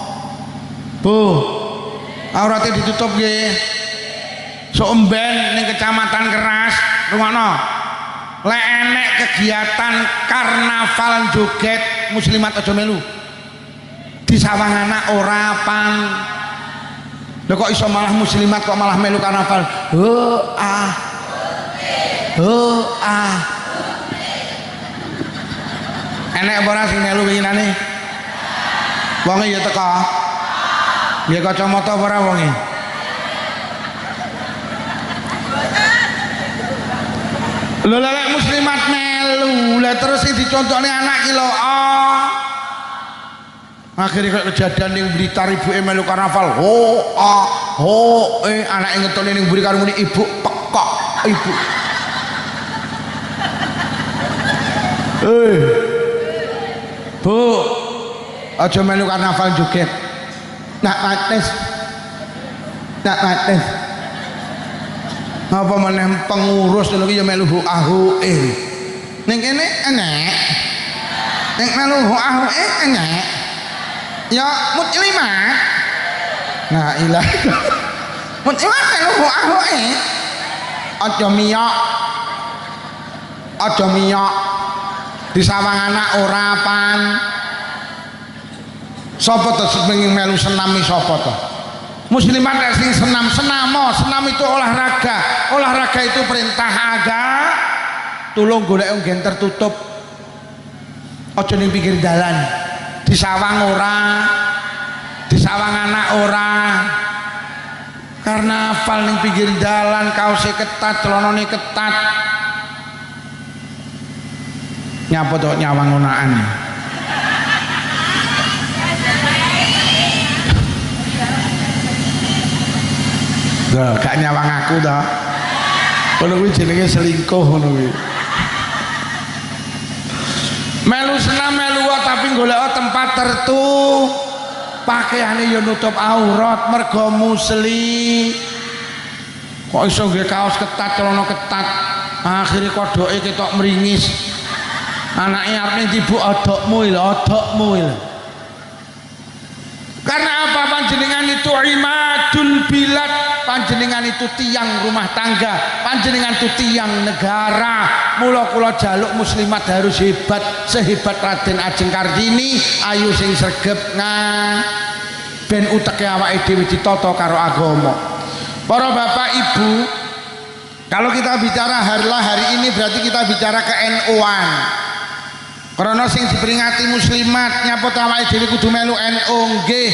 Bu, auratnya ditutup nggih. Somben ning Kecamatan Keras, rungokno. Lek enek kegiatan karnaval joget muslimat aja melu. Di sawang anak ora pan. Lho kok iso malah muslimat kok malah melu karnaval. Enek apa ora sing melu winginane? Wong ya teko. Dia kacamata apa ora wonge? Lho lek muslimat melu, lha terus dicontokne anak ki lho. Akhirnya kok kejadian ning Blitar ibuke melu karnaval. Anake ngetone ning mburi karo muni ibu pekok ibu. Bu, aja melu karnaval joget. Nak mates. Apa meneh pengurus lho ya melu ahu ning kene enek. Ning melu ahu enek. Ya muslimat. Nah ilah. Muslimat melu ahu aja miyok. Di sawang anak ora pan. Sapa to sing melu senam iki sapa to? Muslimat sing senam itu olahraga itu perintah agama. Tulung golek nggen tertutup aja ning pinggir dalan, di sawang ora, di sawang anak ora. Karnaval ning pinggir dalan, kaose ketat, celanane ketat, nyapa to nyawang unaan. Gak nyawang aku dah. Ngono kuwi jenenge selingkuh ngono kuwi. Melu senam melu tapi golek tempat tertu. Pakaiane yo nutup aurat mergo musli. Kok iso nggae kaos ketat, celana ketat. Akhire kodoke ketok mringis. Anake arep dibuk odokmu lho. Karena apa? Panjenengan itu imadul bilad, panjenengan itu tiang rumah tangga, panjenengan itu tiang negara. Mula kula jaluk muslimat harus hebat, sehebat Raden Ajeng Kartini, ayu sing sregep ben uteke awake dhewe ditata karo agama. Para bapak ibu, kalau kita bicara harlah hari ini berarti kita bicara ke NU-an. Karena sing diperingati muslimat nyapa ta awake dhewe kudu melu NU nggih.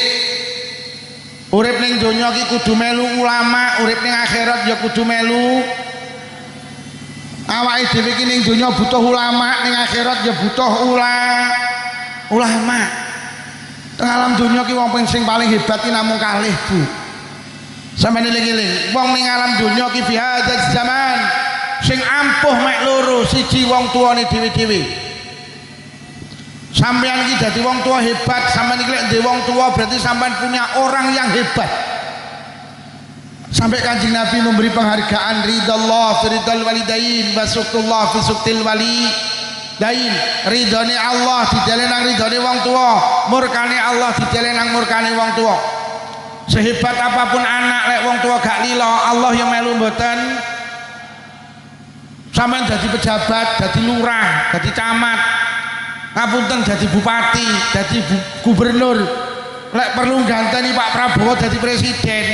Urip ning donya iki kudu melu ulama, urip ning akhirat ya kudu melu. Awake dhewe iki ning donya butuh ulama, ning akhirat ya butuh ulama. Teng alam donya ki wong sing paling hebat ki namung kalih, Bu. Sampeyan eling-eling, wong ning alam donya ki fi hadzal zaman sing ampuh mek loro, siji wong tuane dhewe-dhewe. Sampean iki dadi wong tua hebat, sampean iki lek wong tua berarti sampean punya orang yang hebat. Sampai Kanjeng Nabi memberi penghargaan ridallah fi ridal walidain wa suqtullah fi suqtil walidain. Ridane Allah didelen nang ridane wong tua, murkane Allah didelen nang murkane wong tua. Sehebat apapun anak lek wong tua gak lila, Allah yang melu mboten. Sampean dadi pejabat, dadi lurah, dadi camat, ngapunten dadi bupati, dadi gubernur, lek perlu ganteni Pak Prabowo dadi presiden,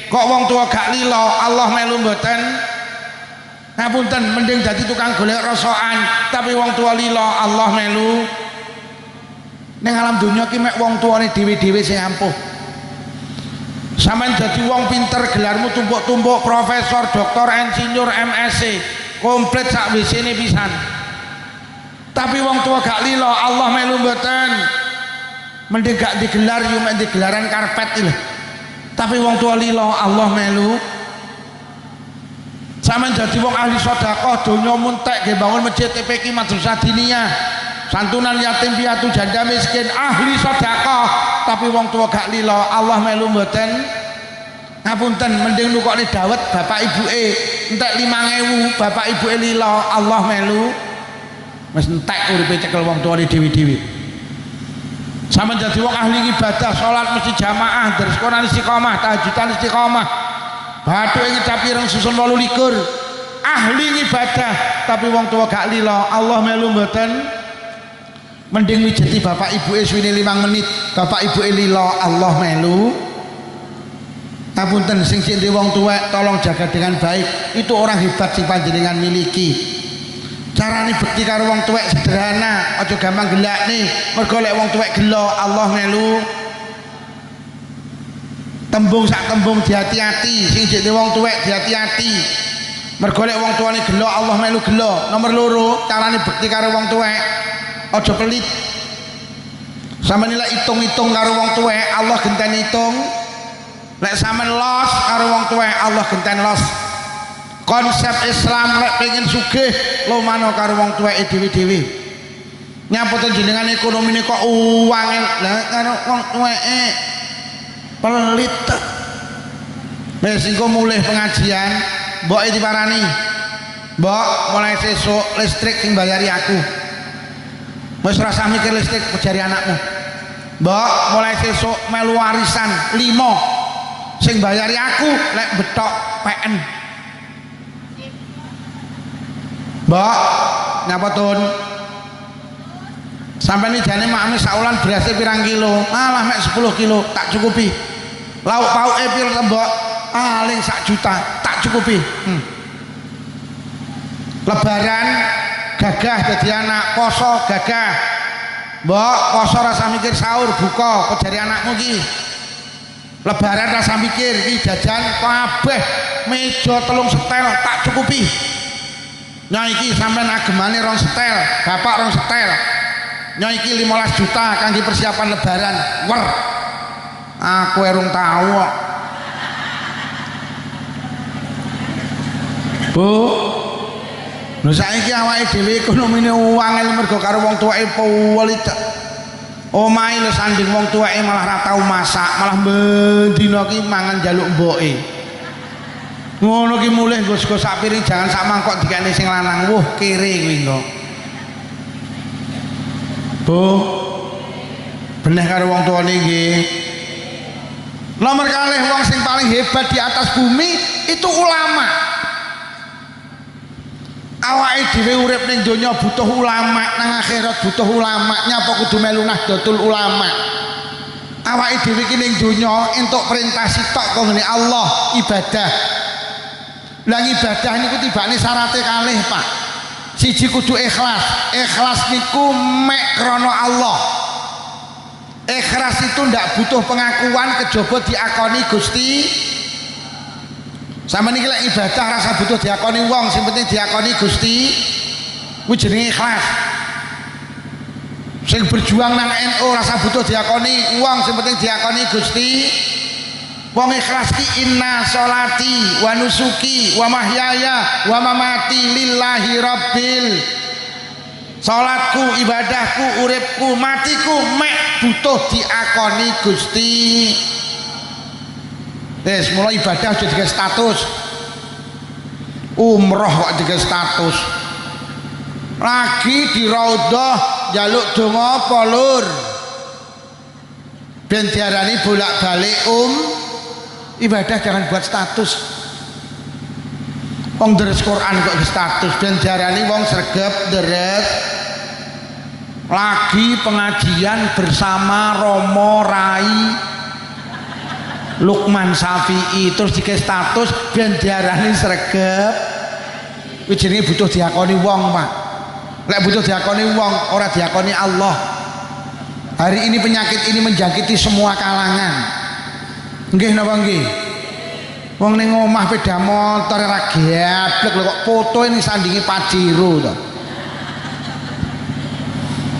kok wong tua gak lilo, Allah melu mboten. Ngapunten mending dadi tukang golek rosokan, tapi wong tua lilo, Allah melu. Ning alam dunya ki mek wong tuane dhewe-dhewe sing ampuh. Sampeyan dadi wong pinter, gelarmu tumpuk-tumpuk, profesor, doktor, insinyur, MSc, komplit sak WC-ne pisan. Tapi wong tua gak lilo, Allah melu mboten. Mending gak digelar yo mek digelaran karpet lho. Tapi wong tua lilo, Allah melu. Sampeyan dadi wong ahli sedekah, donya muntek nggih bangun masjid TPQ Madrasah Diniyah, santunan yatim piatu janda miskin, ahli sedekah, tapi wong tua gak lilo, Allah melu mboten. Ngapunten mending nukokne dawet bapak ibuke entek 5.000, bapak ibuke lilo, Allah melu. Wis entek uripe cekel wong tuane dhewe-dhewe. Sampeyan dadi wong ahli ibadah, salat mesti jamaah, terus Quran istiqomah, tahajudan istiqomah. Bathuke ngecap ireng susun 28. Ahli ibadah, tapi wong tua gak lilo, Allah melu mboten. Mending mijeti bapak ibuke suwene 5 menit, bapak ibuke lilo, Allah melu. Ngapunten sing sing wong tuwek tolong jaga dengan baik. Itu orang hebat sing panjenengan miliki. Carane bekti karo wong tuwek sederhana, aja gampang gelakne. Mergo lek wong tuwek gelo, Allah melu. Tembung sak tembung dihati-hati, sing jenenge wong tuwek dihati-hati. Mergo lek wong tuane gelo, Allah melu gelo. Nomor loro, carane bekti karo wong tuwek aja pelit. Sampeyan lek hitung-hitung karo wong tuwek Allah genteni hitung. Lek sampeyan los karo wong tuwek Allah genteni los. Konsep Islam lek pengen sugih lumano karo wong tuweke dhewe-dhewe. Nyapa to jenengan ekonomine kok uang lah karo wong tuweke pelit. Wis engko mulih pengajian, mboke diparani. Mbok mulai sesuk listrik sing bayari aku. Wis ora usah mikir listrik jari anakmu. Mbok mulai sesuk melu warisan 5 sing bayari aku lek betok PN. Mbok nyapa tun? Sampai ini jane makmi saulan berasnya pirang kilo, malah mek 10 kilo tak cukupi. Lauk pauke piro tembok, aling 1 juta tak cukupi. Lebaran gagah jadi anak, poso gagah. Mbok poso rasa mikir sahur buka, kok jari anakmu ki. Lebaran rasa mikir ki jajan kabeh meja 3 setel tak cukupi. Nyai iki sampean agemane 2 setel, bapak 2 setel. Nyai iki 15 juta kangge persiapan lebaran. Wer. Aku erung tahu kok. Bu. Lho saiki awake dhewe ekonomine uang mergo karo wong tuweke pelit. Omahe lho sanding wong tuweke malah ra tau masak, malah bendina ki mangan njaluk mboke. Ngono ki mulih nggo sak piring jangan sak mangkok dikene sing lanang. Wuh, kere kuwi kok. Bu, bener karo wong tuane nggih. Nomor kalih wong sing paling hebat di atas bumi itu ulama. Awake dhewe urip ning donya butuh ulama, nang akhirat butuh ulama. Nyapa kudu melu Nahdlatul Ulama. Awake dhewe iki ning donya entuk perintah sitok kok ngene Allah ibadah. Lah ibadah niku tibane syaraté kalih, Pak. Siji kudu ikhlas. Ikhlas niku mek krana Allah. Ikhlas itu ndak butuh pengakuan kejaba diakoni Gusti. Sampe niki lek ibadah rasa butuh diakoni wong, sing penting diakoni Gusti. Kuwi jenenge ikhlas. Sing berjuang nang NU rasa butuh diakoni wong, sing penting diakoni Gusti. Wong ikhlas ki inna sholati wa nusuki wa mahyaya wa mamati lillahi rabbil. Salatku, ibadahku, uripku, matiku mek butuh diakoni Gusti. Wis mulai ibadah aja digawe status. Umroh kok digawe status. Lagi di raudhah njaluk donga apa lur? Ben diarani bolak-balik ibadah jangan buat status. Wong deres Quran kok status ben diarani wong sregep deres. Lagi pengajian bersama Romo Rai Lukman Safi'i terus dikasih status ben diarani sregep. Kuwi jenenge butuh diakoni wong, Pak. Lek butuh diakoni wong, ora diakoni Allah. Hari ini penyakit ini menjangkiti semua kalangan. Nggih napa nggih? Wong ning omah sepeda motor ora geblek lho kok foto ini sandingi Pajero to.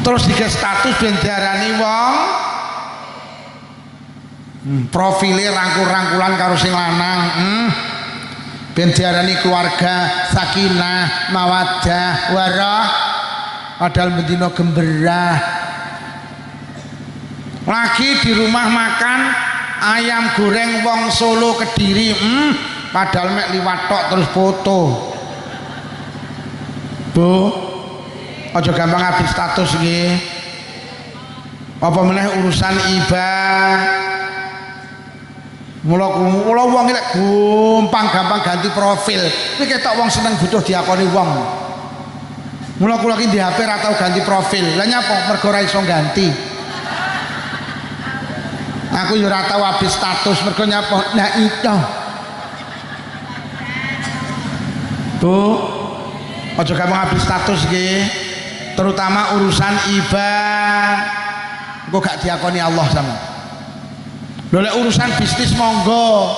Terus dikasih status ben diarani wong profile rangkul-rangkulan karo sing lanang. Ben diarani keluarga sakinah mawaddah warah padahal bendina gemberah. Lagi di rumah makan ayam goreng wong Solo Kediri, padahal mek liwat tok terus foto. Bu, aja gampang habis status nggih. Apa meneh urusan mula wong lek gampang ganti profil. Kuwi ketok wong seneng butuh diakoni wong. Mula kula ki di HP ra tau ganti profil. Lah nyapa mergo ora iso ganti. Aku yo ora tau habis status mergo nyapa nah itu. Bu, aja gampang habis status nggih. Terutama urusan kok gak diakoni Allah sama. Lho lek urusan bisnis monggo.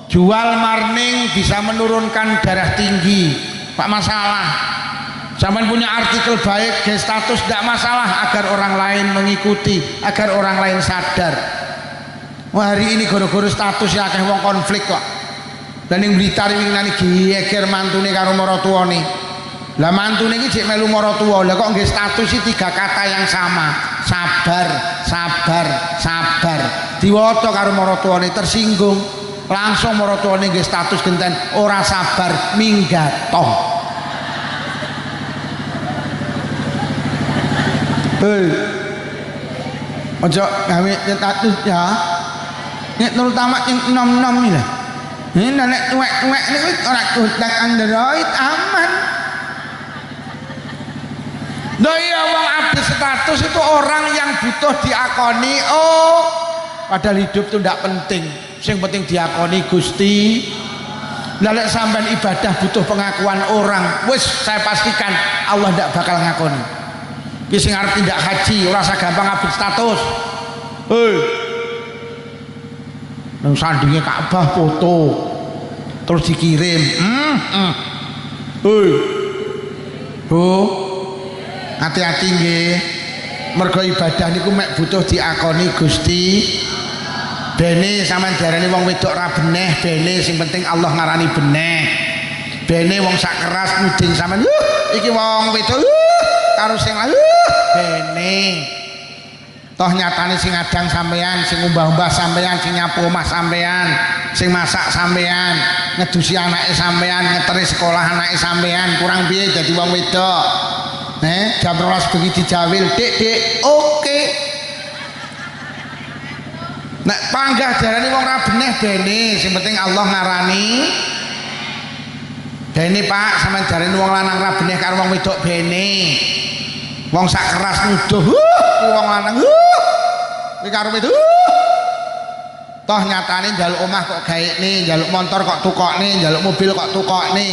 Jual marning bisa menurunkan darah tinggi. Pak masalah. Sampean punya artikel baik, ge status tidak masalah agar orang lain mengikuti, agar orang lain sadar. Wah, hari ini gara-gara status ya akeh wong konflik kok. Dan yang Blitar winginane geger mantune karo maratuwane. Lah mantune iki jek melu maratuwa, lah kok nggih status iki 3 kata yang sama. Sabar, sabar, sabar. Diwaca karo maratuwane tersinggung. Langsung maratuwane nggih status genten ora sabar minggat. Hei, ojo gawe status ya. Nek terutama yang nom-nom ini lah. Ini nek tuwek-tuwek ini ora kontak Android aman. Iya wong update status itu orang yang butuh diakoni. Oh, padahal hidup itu tidak penting. Yang penting diakoni Gusti. Nek sampean ibadah butuh pengakuan orang, wis saya pastikan Allah tidak bakal ngakoni. Ki sing arep tindak haji ora usah gampang update status. Hei. Nang sandinge Ka'bah foto. Terus dikirim. Hei. Bu. Hati-hati nggih. Mergo ibadah niku mek butuh diakoni Gusti. Bene sampean diarani wong wedok ra beneh, bene sing penting Allah ngarani beneh. Bene wong sak keras nuding sampean, iki wong wedok karo sing bene toh nyatane sing ngadang sampean, sing umbah-umbah sampean, sing nyapu omah sampean, sing masak sampean, ngedusi anake sampean, ngeteri sekolah anake sampean, kurang piye dadi wong wedok. Jam 12 bengi dijawil, Dik, oke. Nek panggah darani wong ra beneh bene, sing penting Allah ngarani. Bene Pak, sampean darani wong lanang ra beneh karo wong wedok bene. Wong sak keras nuduh, wong lanang, kuwi karo wedok. Toh nyatane njaluk omah kok gaekne, njaluk motor kok tukokne, njaluk mobil kok tukokne.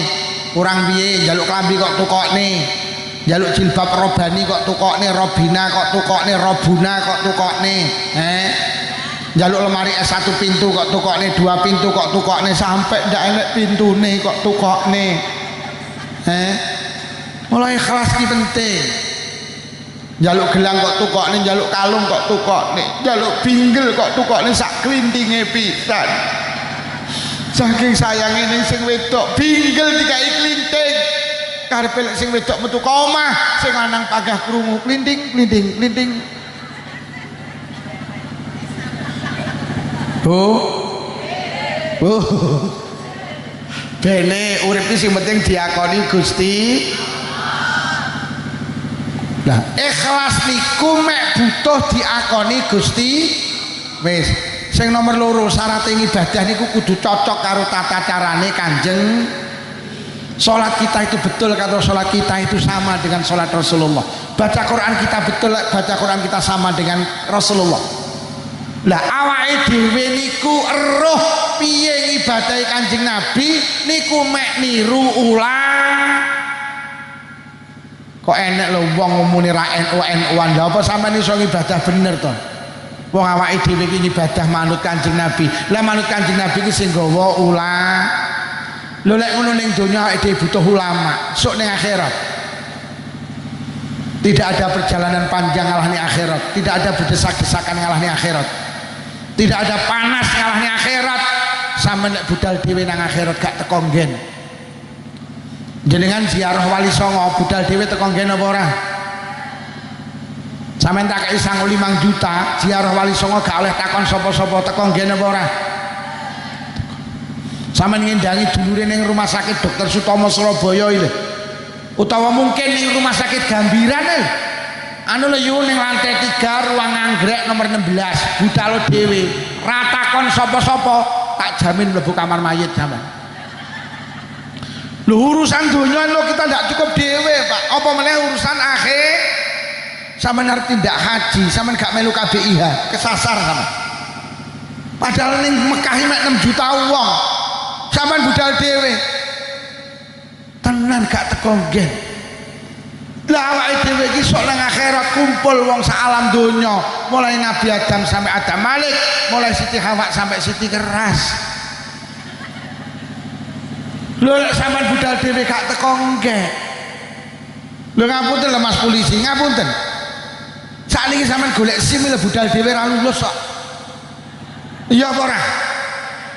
Kurang piye njaluk klambi kok tukokne. Njaluk jilbab robani kok tukokne, robina kok tukokne, robuna kok tukokne. Njaluk lemari S1 pintu kok tukokne, 2 pintu kok tukokne, sampai ndak enek pintune kok tukokne. Mulai ikhlas ki penting. Njaluk gelang kok tukokne, njaluk kalung kok tukokne, njaluk binggel kok tukokne sak klintinge pisan. Saking sayange ning sing wedok, binggel dikai klinting. Karepe sing wedok metu ka omah, sing lanang panggah krungu klinting klinting klinting. Bene urip iki sing penting diakoni Gusti. Lah ikhlas niku mek butuh diakoni Gusti. Wis sing nomor 2 syarat ibadah niku kudu cocok karo tata carane Kanjeng. Salat kita itu betul karo salat kita itu sama dengan salat Rasulullah. Baca Quran kita betul, baca Quran kita sama dengan Rasulullah. Lah awake dhewe niku eruh piye ibadahe Kanjeng Nabi niku mek niru ulang. Kok enek lho wong ngomongin ra NU-NU-an, lha apa sampean iso ibadah bener to? Wong awake dhewe iki ibadah manut Kanjeng Nabi. Lah manut Kanjeng Nabi iki sing gawa ulang. Lho lek ngono ning donya awake dhewe butuh ulama, sok ning akhirat. Tidak ada perjalanan panjang ngalahni akhirat, tidak ada berdesak-desakan ngalahni akhirat. Tidak ada panas ngalahni akhirat. Sampe nek budal dhewe nang akhirat gak teko nggen. Jenengan ziarah Wali Songo budal dhewe teko nggen apa ora? Sampeyan tak kei sangu 5 juta ziarah Wali Songo gak oleh takon sapa-sapa teko nggen apa ora? Sampeyan ngendangi dulure ning rumah sakit Dr. Sutomo Surabaya iki. Utawa mungkin ning rumah sakit Gambiran anu lho yu ning lantai 3 ruang anggrek nomor 16 budal dhewe ra takon sapa-sapa tak jamin mlebu kamar mayit sampean. Lho urusan dunia lo kita tidak cukup dewe Pak, apa meneh urusan akhir. Sampeyan arep tindak haji, sampeyan gak melu KBIH, kesasar sampeyan. Padahal ning Mekah mek 6 juta wong. Sampeyan budal dewe. Tenan gak teko nggen. Lah awake dhewe iki sok nang akhirat kumpul wong sak alam donya, mulai Nabi Adam sampai Adam Malik, mulai Siti Hawa sampai Siti Keras. Lho sampean budal dhewe gak teko nggih. Lho ngapunten lho Mas polisi, ngapunten. Sakniki sampean golek SIM lho budal dhewe ra lulus kok. Iya apa ora?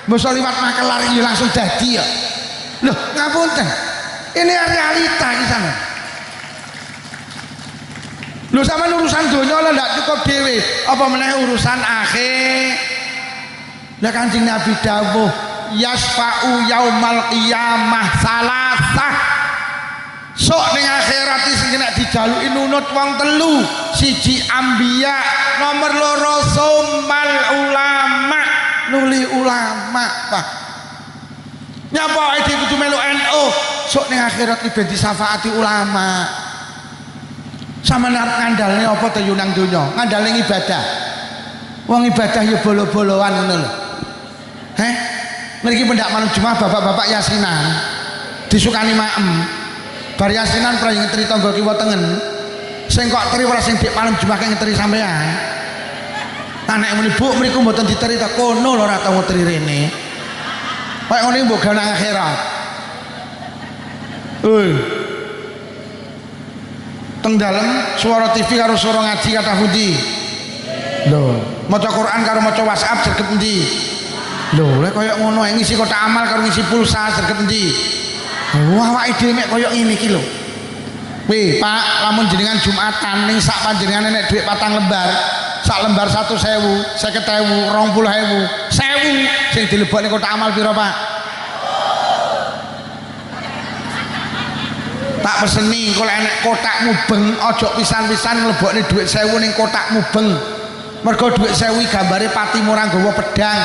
Mosok liwat makelar iki langsung dadi ya. Lho ngapunten. Ini realita iki sampean. Lho sampean urusan donya lho ndak cukup dhewe, apa meneh urusan akhir. Lah Kanjeng Nabi dawuh yasfa'u yaumal qiyamah salasah. Sok ning akhirat iki nek dijaluki nunut wong telu, siji ambiya, nomor loro sumal ulama, nuli ulama, Pak. Nyapa iki kudu melu NU, sok ning akhirat iki ben disafaati ulama. Sampeyan ngandalne apa to yo nang donya? Ngandalne ibadah. Wong ibadah ya bolo-boloan ngono lho. Heh, mriki pendak malam Jumat bapak-bapak yasinan disukani maem. Bar yasinan pra ngetri tangga kiwa tengen. Sing kok teri ora sing dik malam Jumat ngetri sampean. Anak muni Bu mriku mboten diteri ta kono lho ora tau ngetri rene. Kaya ngene mbok gawe nang akhirat. Teng dalem suara TV karo suara ngaji kata pundi? Lho, maca Quran karo maca WhatsApp sregep endi? Lho, lek koyo ngono ngisi kotak amal karo ngisi pulsa sregep endi? Wah, awake dhewe mek koyo ngene iki lho. Wih, Pak, lamun jenengan Jumatan ning sak panjenengan nek dhuwit 4 lembar, sak lembar 1.000, 50.000, 20.000, 1.000 sing dilebokne kotak amal pira, Pak? Tak peseni kalau enek kotak mubeng ojo pisan-pisan nglebokne dhuwit 1.000 ning kotak mubeng. Mergo dhuwit 1.000 gambare pati murang nggawa pedang.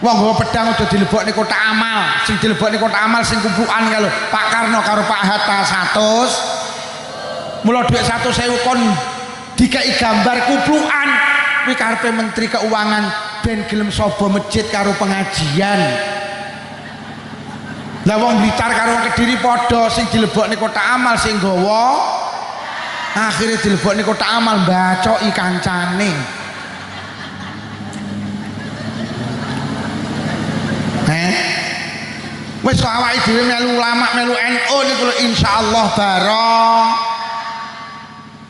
Wong nggawa pedang aja dilebokne kotak amal. Sing dilebokne kotak amal sing kumpukan kalau Pak Karno karo Pak Hatta 100. Mula dhuwit 100.000 kon dikai gambar kuplukan kuwi karepe Menteri Keuangan ben gelem saba masjid karo pengajian. Lah wong Blitar karo Kediri padha sing dilebokne kotak amal sing nggawa akhirnya dilebokne kotak amal mbacoki kancane. Wis kok awake dhewe melu ulama melu NU niku lho insyaallah bareng.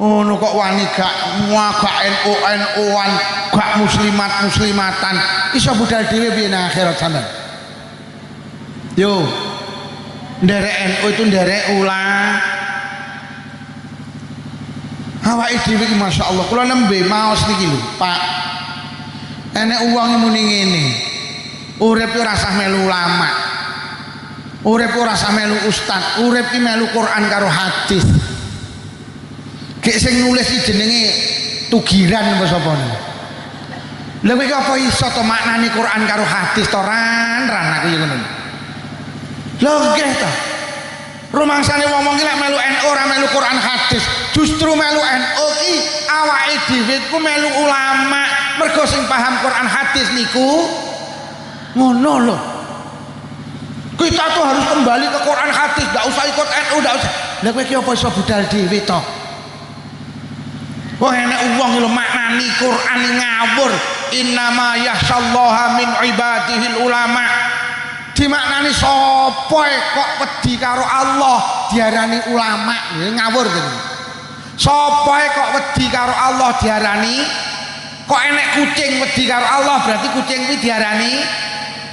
Ngono kok wani gak NU-an, gak muslimat-muslimatan. Iso budal dhewe piye nang akhirat sampean? Yo, nderek NU itu nderek ulah. Awake dhewe iki masyaallah kula nembe maos niki lho, Pak. Enek wong muni ngene. Urip ora usah melu ulama. Urip ora usah melu ustaz, urip iki melu Quran karo hadis. Gek sing nulis iki jenenge Tugiran apa sapa niku. Lha kowe apa iso to maknani Quran karo hadis to ran aku yo ngono. Lho nggih to. Rumangsane wong iki lek melu NU ora melu Quran hadis, justru melu NU ki awake dhewe ku melu ulama. Mergo sing paham Quran hadis niku ngono lho. Kita tuh harus kembali ke Quran hadis, enggak usah ikut NU, enggak usah. Lah kowe ki apa iso budal dhewe to? Wah enek wong lho maknani Quran ngawur. Innama yahsallaha min ibadihil ulama. Dimaknani sapa kok wedi karo Allah diarani ulama, ngawur gitu. Sapa kok wedi karo Allah diarani kok enek kucing wedi karo Allah berarti kucing kuwi diarani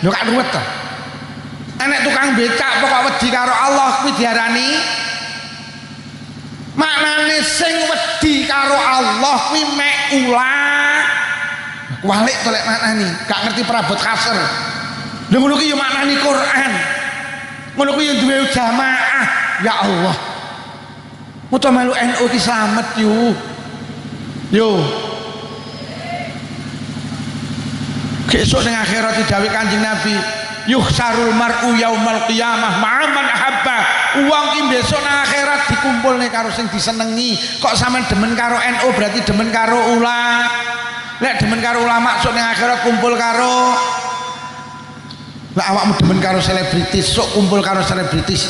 lho gak ruwet to. Enek tukang becak kok wedi karo Allah kuwi diarani maknane sing wedi karo Allah kuwi mek ulah. Walik to lek maknani, gak ngerti perabot kasar. Lha ngono ki yo maknani Quran. Ngono ki yo duwe jamaah. Ya Allah. Muto melu NU ki slamet yo. Yo. Besok ning akhirat didhawuhi Kanjeng Nabi, yuhsarul mar'u yaumal qiyamah ma'aman ahabba. Wong ki besok nang akhirat dikumpulne karo sing disenengi. Kok sampean demen karo NU berarti demen karo ulama. Lek demen karo ulama sok ning akhirat kumpul karo lah awakmu demen karo selebritis sok kumpul karo selebritis.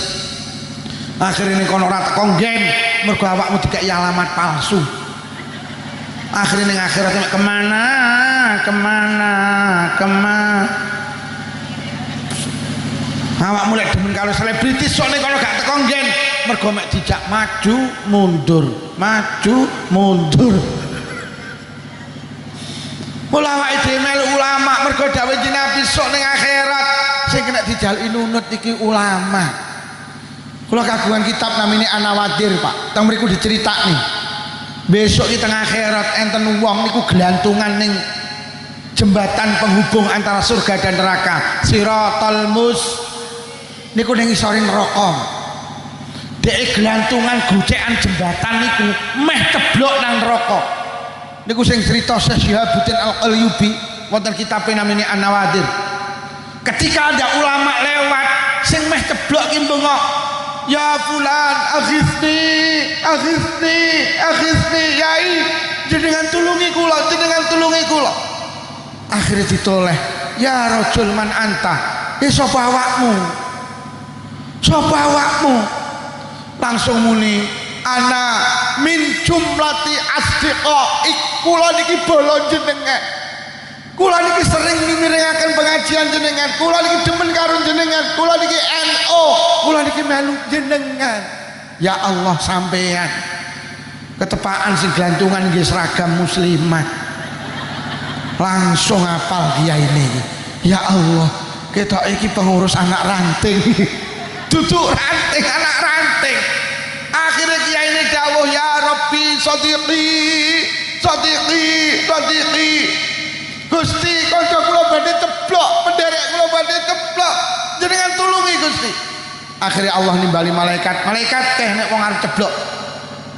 Akhirnya ning kono ora teko nggen mergo awakmu dikek alamat palsu. Akhirnya ning akhirat kemana awakmu lek demen karo selebritis sok ning kono gak teko nggen mergo mek dijak maju mundur maju mundur. Ulama iki melu ulama mergo dawuh Nabi sok ning akhirat sing kena dijaluk nunut iki ulama. Kula kagungan kitab namine An-Nawadir, Pak. Teng mriku diceritakni. Besok di tengah akhirat enten wong niku gelantungan ning jembatan penghubung antara surga dan neraka. Siratal niku ning isore neraka. Dek gelantungan gocekan jembatan niku meh ceblok nang neraka. Niku sing cerita Syekh Syihabuddin Al-Qalyubi wonten kitab namine An-Nawadir. Ketika ada ulama lewat sing meh ceblok ki bengok, ya fulan aghithni aghithni aghithni yai jenengan tulungi kula. Akhirnya ditoleh, ya rajul man anta, sapa awakmu langsung muni ana min jumlati asdiqa kula niki bolon jenengan, kula niki sering mirengaken pengajian jenengan, kula niki demen karo jenengan, kula niki NU, kula niki melu jenengan. Ya Allah sampean ketepaan sing gantungan nggih seragam muslimat. Langsung apal kiai ini. Ya Allah, ketok iki pengurus anak ranting. Duduk ranting anak ranting. Akhirnya kiai ini dawuh ya Rabbi sadiqi Gusti kanca kula badhe ceblok, penderek kula badhe ceblok, jenengan tulungi Gusti. Akhirnya Allah nimbali malaikat teh nek wong arep ceblok,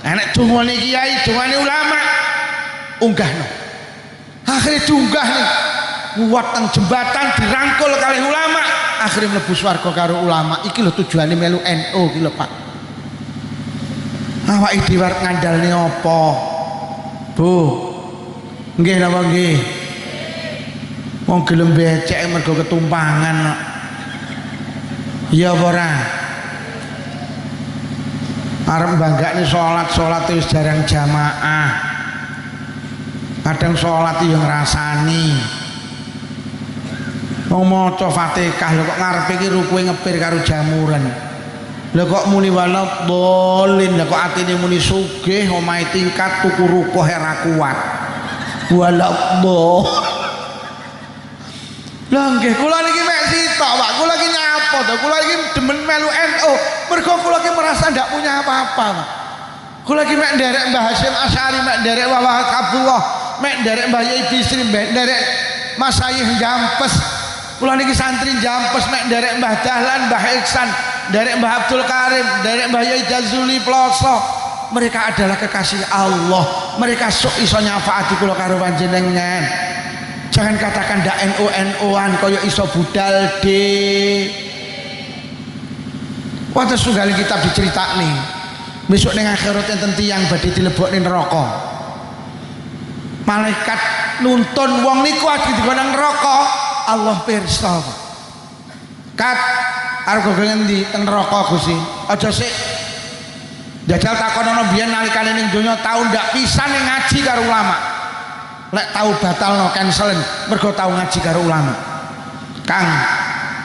nek dungane kiai dungane ulama unggahno. Akhirnya diunggah nih kuat teng jembatan dirangkul kali ulama, akhirnya mlebu swarga karo ulama. Iki lho tujuane melu NU iki lho Pak. Awake dhewe arep ngandalne apa? Bu. Nggih napa nggih? Wong gelem becek mergo ketumpangan kok. Iya apa ora? Arep banggakne salat wis jarang jamaah. Kadang sholat yang ngrasani mau maca Fatihah lho kok ngarepe iki rukuke ngepir karo jamuran. Lho kok muni walad dolin, lho kok atine muni sugih omahe tingkat tuku rukuh ora kuat. Walad do. Lah nggih kula niki mek sitok, Pak. Kula iki nyapa to? Kula iki demen melu NU. Mergo kula iki merasa ndak punya apa-apa, Pak. Kula iki mek nderek Mbah Hasyim Asy'ari, mek nderek Wahab Abdullah, mek nderek Mbah Yai Bisri, mek nderek Mas Sayih Jampes. Kula niki santri Jampes, mek nderek Mbah Dahlan, Mbah Iksan, nderek Mbah Abdul Karim, nderek Mbah Yai Jazuli Ploso. Mereka adalah kekasih Allah. Mereka sok iso nyafaati kula karo panjenengan. Jangan katakan ndak NU-NU-an kaya iso budal de. Wonten setunggal kitab diceritakni. Besok ning akhirat enten tiyang badhe dilebokne neraka. Malaikat nuntun wong niku aja digona neraka, Allah pirsa. Kat arep go ngendi teng neraka Gusti? Aja sik. Jajal takonono biyen nalikane ning donya tau ndak pisan ning ngaji karo ulama. Lek tau batalno cancelen mergo tau ngaji karo ulama. Kang,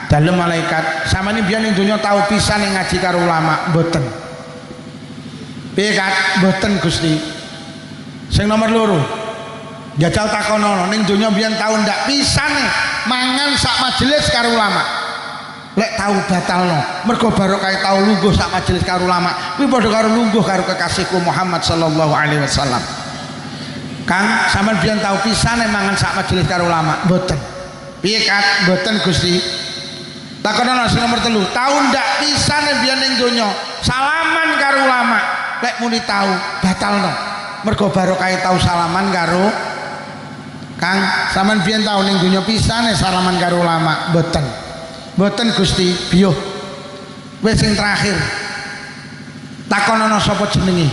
dalem malaikat, sampeyan biyen ning donya tau pisan ning ngaji karo ulama? Mboten. Piye Kat? Mboten Gusti. Sing nomor loro. Jajal takonono ning donya biyen tau ndak pisan mangan sak majelis karo ulama. Lek tau batalno mergo barokah tau lungguh sak majelis karo ulama, kuwi padha karo lungguh karo kekasihku Muhammad sallallahu alaihi wasallam. Kang, sampean biyen tau pisan mangan sak majelis karo ulama? Mboten. Piye Kat? Mboten Gusti. Takonono sing nomor 3. Tau ndak pisan biyen ning donya salaman karo ulama? Lek muni tau batalno mergo barokah tau salaman karo Kang, sampean biyen tau ning donya pisan salaman karo ulama? Mboten. Mboten Gusti. Biyuh. Wis sing terakhir. Takonono sapa jenenge?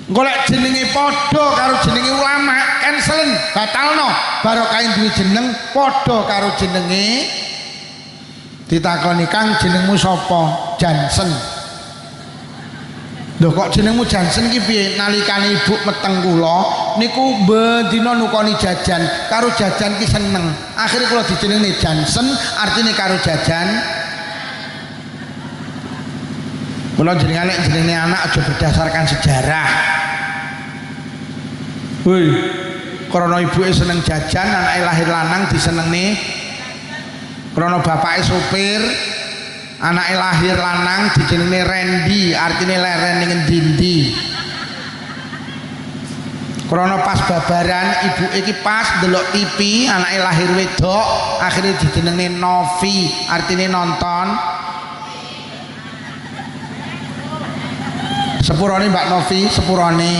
Golek jenenge padha karo jenenge ulama, cancelen, batalno. Barokah duwe jeneng padha karo jenenge. Ditakoni, Kang jenengmu sapa? Jansen. Lho kok jenengmu Jansen iki piye? Nalikane ibu meteng kula niku bendina nukoni jajan, karo jajan ki seneng. Akhire kula dijenengne Jansen, artine karo jajan. Mula jenenge anak aja berdasarkan sejarah. Woi, karena ibuke seneng jajan, anake lahir lanang disenengi. Karena bapake sopir, anake lahir lanang dijenengi Randy, artine leren ning endi-endi. Karena pas babaran ibuke iki pas ndelok TV, anake lahir wedok, akhirnya dijenengi Novi, artine nonton. Sepurane Mbak Novi, sepurane.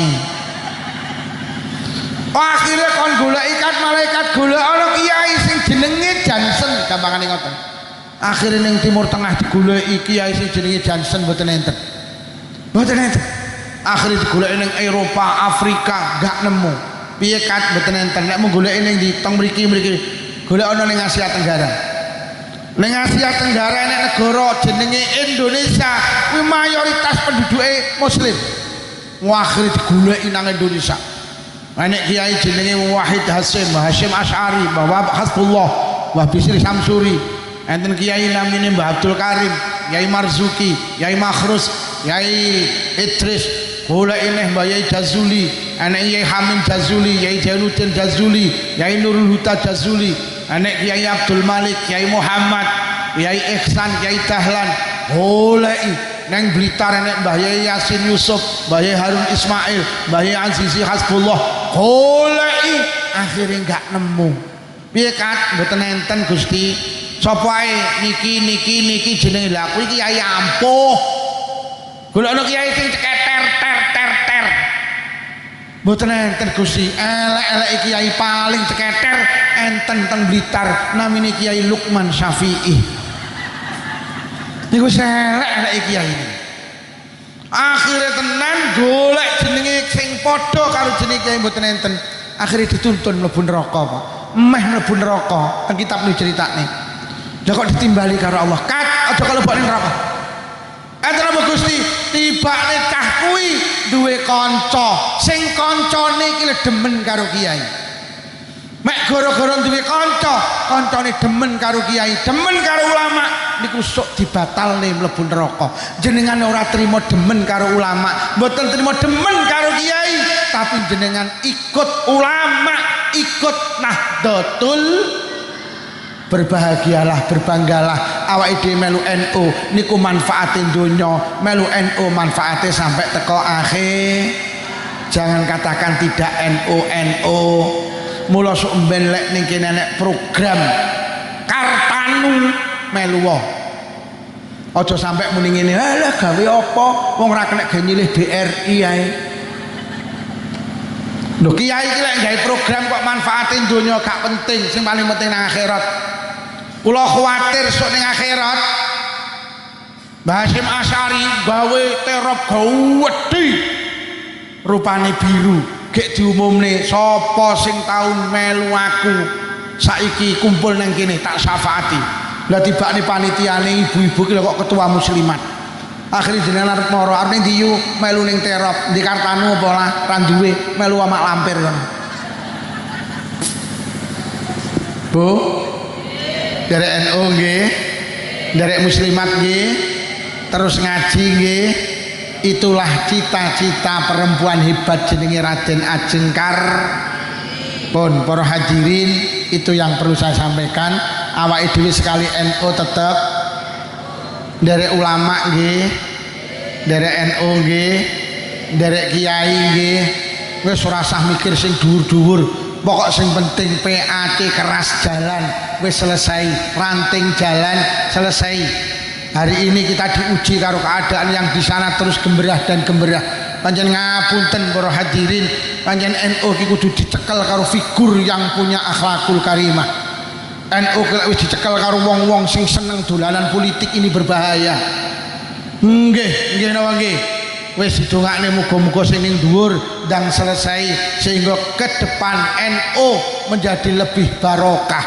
Oh, akhirnya kon golek ikat malaikat golek ana kiai sing jenenge Johnson, gampangane ngoten. Akhirnya ning Timur Tengah digoleki kiai sing jenenge Johnson mboten enten. Mboten enten. Akhirnya digoleki ning Eropa, Afrika, gak nemu. Piye kat mboten enten. Nek mung goleki ning di teng mriki golek ana ning Asia Tenggara. Ning Asia Tenggara nek negara jenenge Indonesia kuwi mayoritas penduduke muslim. Akhire digoleki nang Indonesia. Nek kiai jenenge Wahid Hasyim Asy'ari, Mbah Hasbullah, Mbah Bisri Samsuri, enten kiai namine Mbah Abdul Karim, Kiai Marzuki, Kiai Makhrus, Kiai Idris, goleki neh Mbah Yai Jazuli, anak Kiai Hamim Jazuli, Kiai Jainuddin Jazuli, Kiai Nurul Huda Jazuli, anak Kiai Abdul Malik, Kiai Muhammad, Kiai Ihsan, Kiai Dahlan, goleki neng Blitar enek Mbah Yai Yasin Yusuf, Mbah Yai Harun Ismail, Mbah Yai Azizi Hasbullah, goleki akhirnya gak nemu. Piye kat mboten enten Gusti. Sapa ae niki jenenge lha kuwi kiai ampuh. Golekno kiai sing ceketer ter. Mboten enten Gusti. Elek-elek kiai paling ceketer enten teng Blitar namine Kiai Lukman Syafi'i. Niku elek-elek kiai. Akhire tenan golek jenenge sing padha karo jenenge kiai mboten enten. Akhire dituntun mlebu neraka, Pak. Meh mlebu neraka. Teng kitab niku critakne. Lah kok ditimbali karo Allah. Kat aja kalebok ning neraka. Enten apa Gusti? Tibane cah kuwi duwe kanca. Sing kancane iki demen karo kiai. Mek gara-gara duwe kanca, kancane demen karo kiai, demen karo ulama, niku sok dibatalne mlebu neraka. Jenengan ora trimo demen karo ulama, mboten trimo demen karo kiai, tapi jenengan ikut ulama, ikut Nahdlatul. Berbahagialah, berbanggalah awake dhewe melu NU niku manfaate donya, melu NU manfaate sampai teko akhir. Jangan katakan tidak NU. Mula sok mben lek ning kene nek program Kartanu melu wae. Aja sampai muni ngene, "Halah gawe apa? Wong ora kena ge nyilih BRI ae." Lho kiai iki lek gawe program kok manfaatin donya gak penting, sing paling penting nang akhirat. Kula khawatir sok ning akhirat Mbah Hasyim Asy'ari gawe terop gawedhi rupane biru, gek diumumne sapa sing taun melu aku saiki kumpul nang kene tak syafaati. Lah tibane panitiane ibu-ibu ki kok ketua muslimat. Akhire jenengan arep mara arep ndiyu melu ning terop di Kartanu apa lah ra duwe melu amak lampir kono. Bu, derek NU nggih, derek muslimat nggih, terus ngaji nggih. Itulah cita-cita perempuan hebat jenenge Raden Ajeng Pun para hadirin, itu yang perlu saya sampaikan. Awake dhewe sekali NU tetep, derek ulama nggih, derek NU nggih, derek kiai nggih, wis ora usah mikir sing dhuwur-dhuwur. Pokok sing penting PAC keras jalan, wis selesai, ranting jalan selesai. Hari ini kita diuji karo keadaan yang di sana terus gemberah dan gemberah. Pancen ngapunten para hadirin, pancen NU iki kudu dicekel karo figur yang punya akhlakul karimah. NU wis dicekel karo wong-wong sing seneng dolanan politik ini berbahaya. Nggih napa nggih. Wis didongakne muga-muga sing ning dhuwur ndang selesai sehingga ke depan NU menjadi lebih barokah.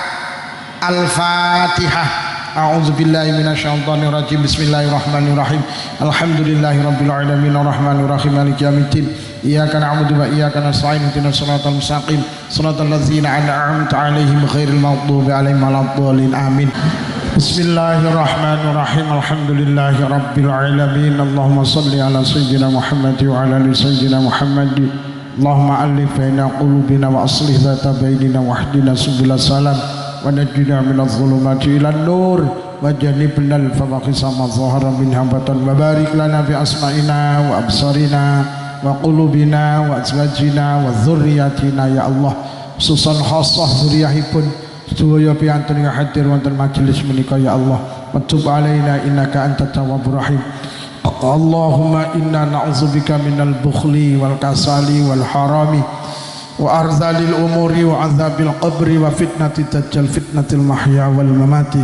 Al-Fatihah. A'udzubillahi minasyaitonir rajim. Bismillahirrahmanirrahim. Alhamdulillahirabbil alamin arrahmanir rahim maliki yaumiddin. Iyyaka na'budu wa iyyaka nasta'in ihdinas siratal mustaqim. Shiratal ladzina an'amta 'alaihim ghairil maghdubi 'alaihim waladdallin. Amin. Bismillahirrahmanirrahim. Alhamdulillahi rabbil alamin. Allahumma salli ala sayyidina Muhammad wa ala ali sayyidina Muhammad. Allahumma alif baina qulubina wa aslih dzata bainina wahdina subul salam wa najjina minadh dhulumati ilan nur wa jannibna al-fawahisha ma dhahara minha batan wa barik lana bi asma'ina wa absarina wa qulubina wa azwajina wa dzurriyyatina ya Allah. Susan khassah dzurriyyahipun sedaya piantun yang hadir wonten majelis menika ya Allah. Tub alaina innaka antat tawwabur rahim. Allahumma inna na'udzubika minal bukhli wal kasali wal harami wa arzalil umuri wa azabil qabri wa fitnati dajjal fitnatil mahya wal mamati.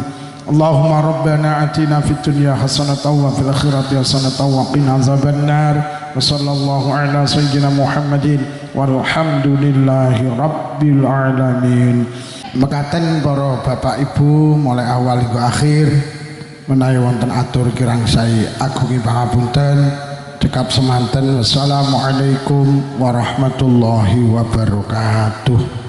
Allahumma rabbana atina fid dunya hasanatan wa fil akhirati hasanatan wa qina azabannar. Wa sallallahu ala sayyidina Muhammadin walhamdulillahi rabbil alamin. Mekaten para bapak ibu mulai awal hingga akhir menawi wonten atur kirang sae agungi pangapunten cekap semanten. Wassalamualaikum warahmatullahi wabarakatuh.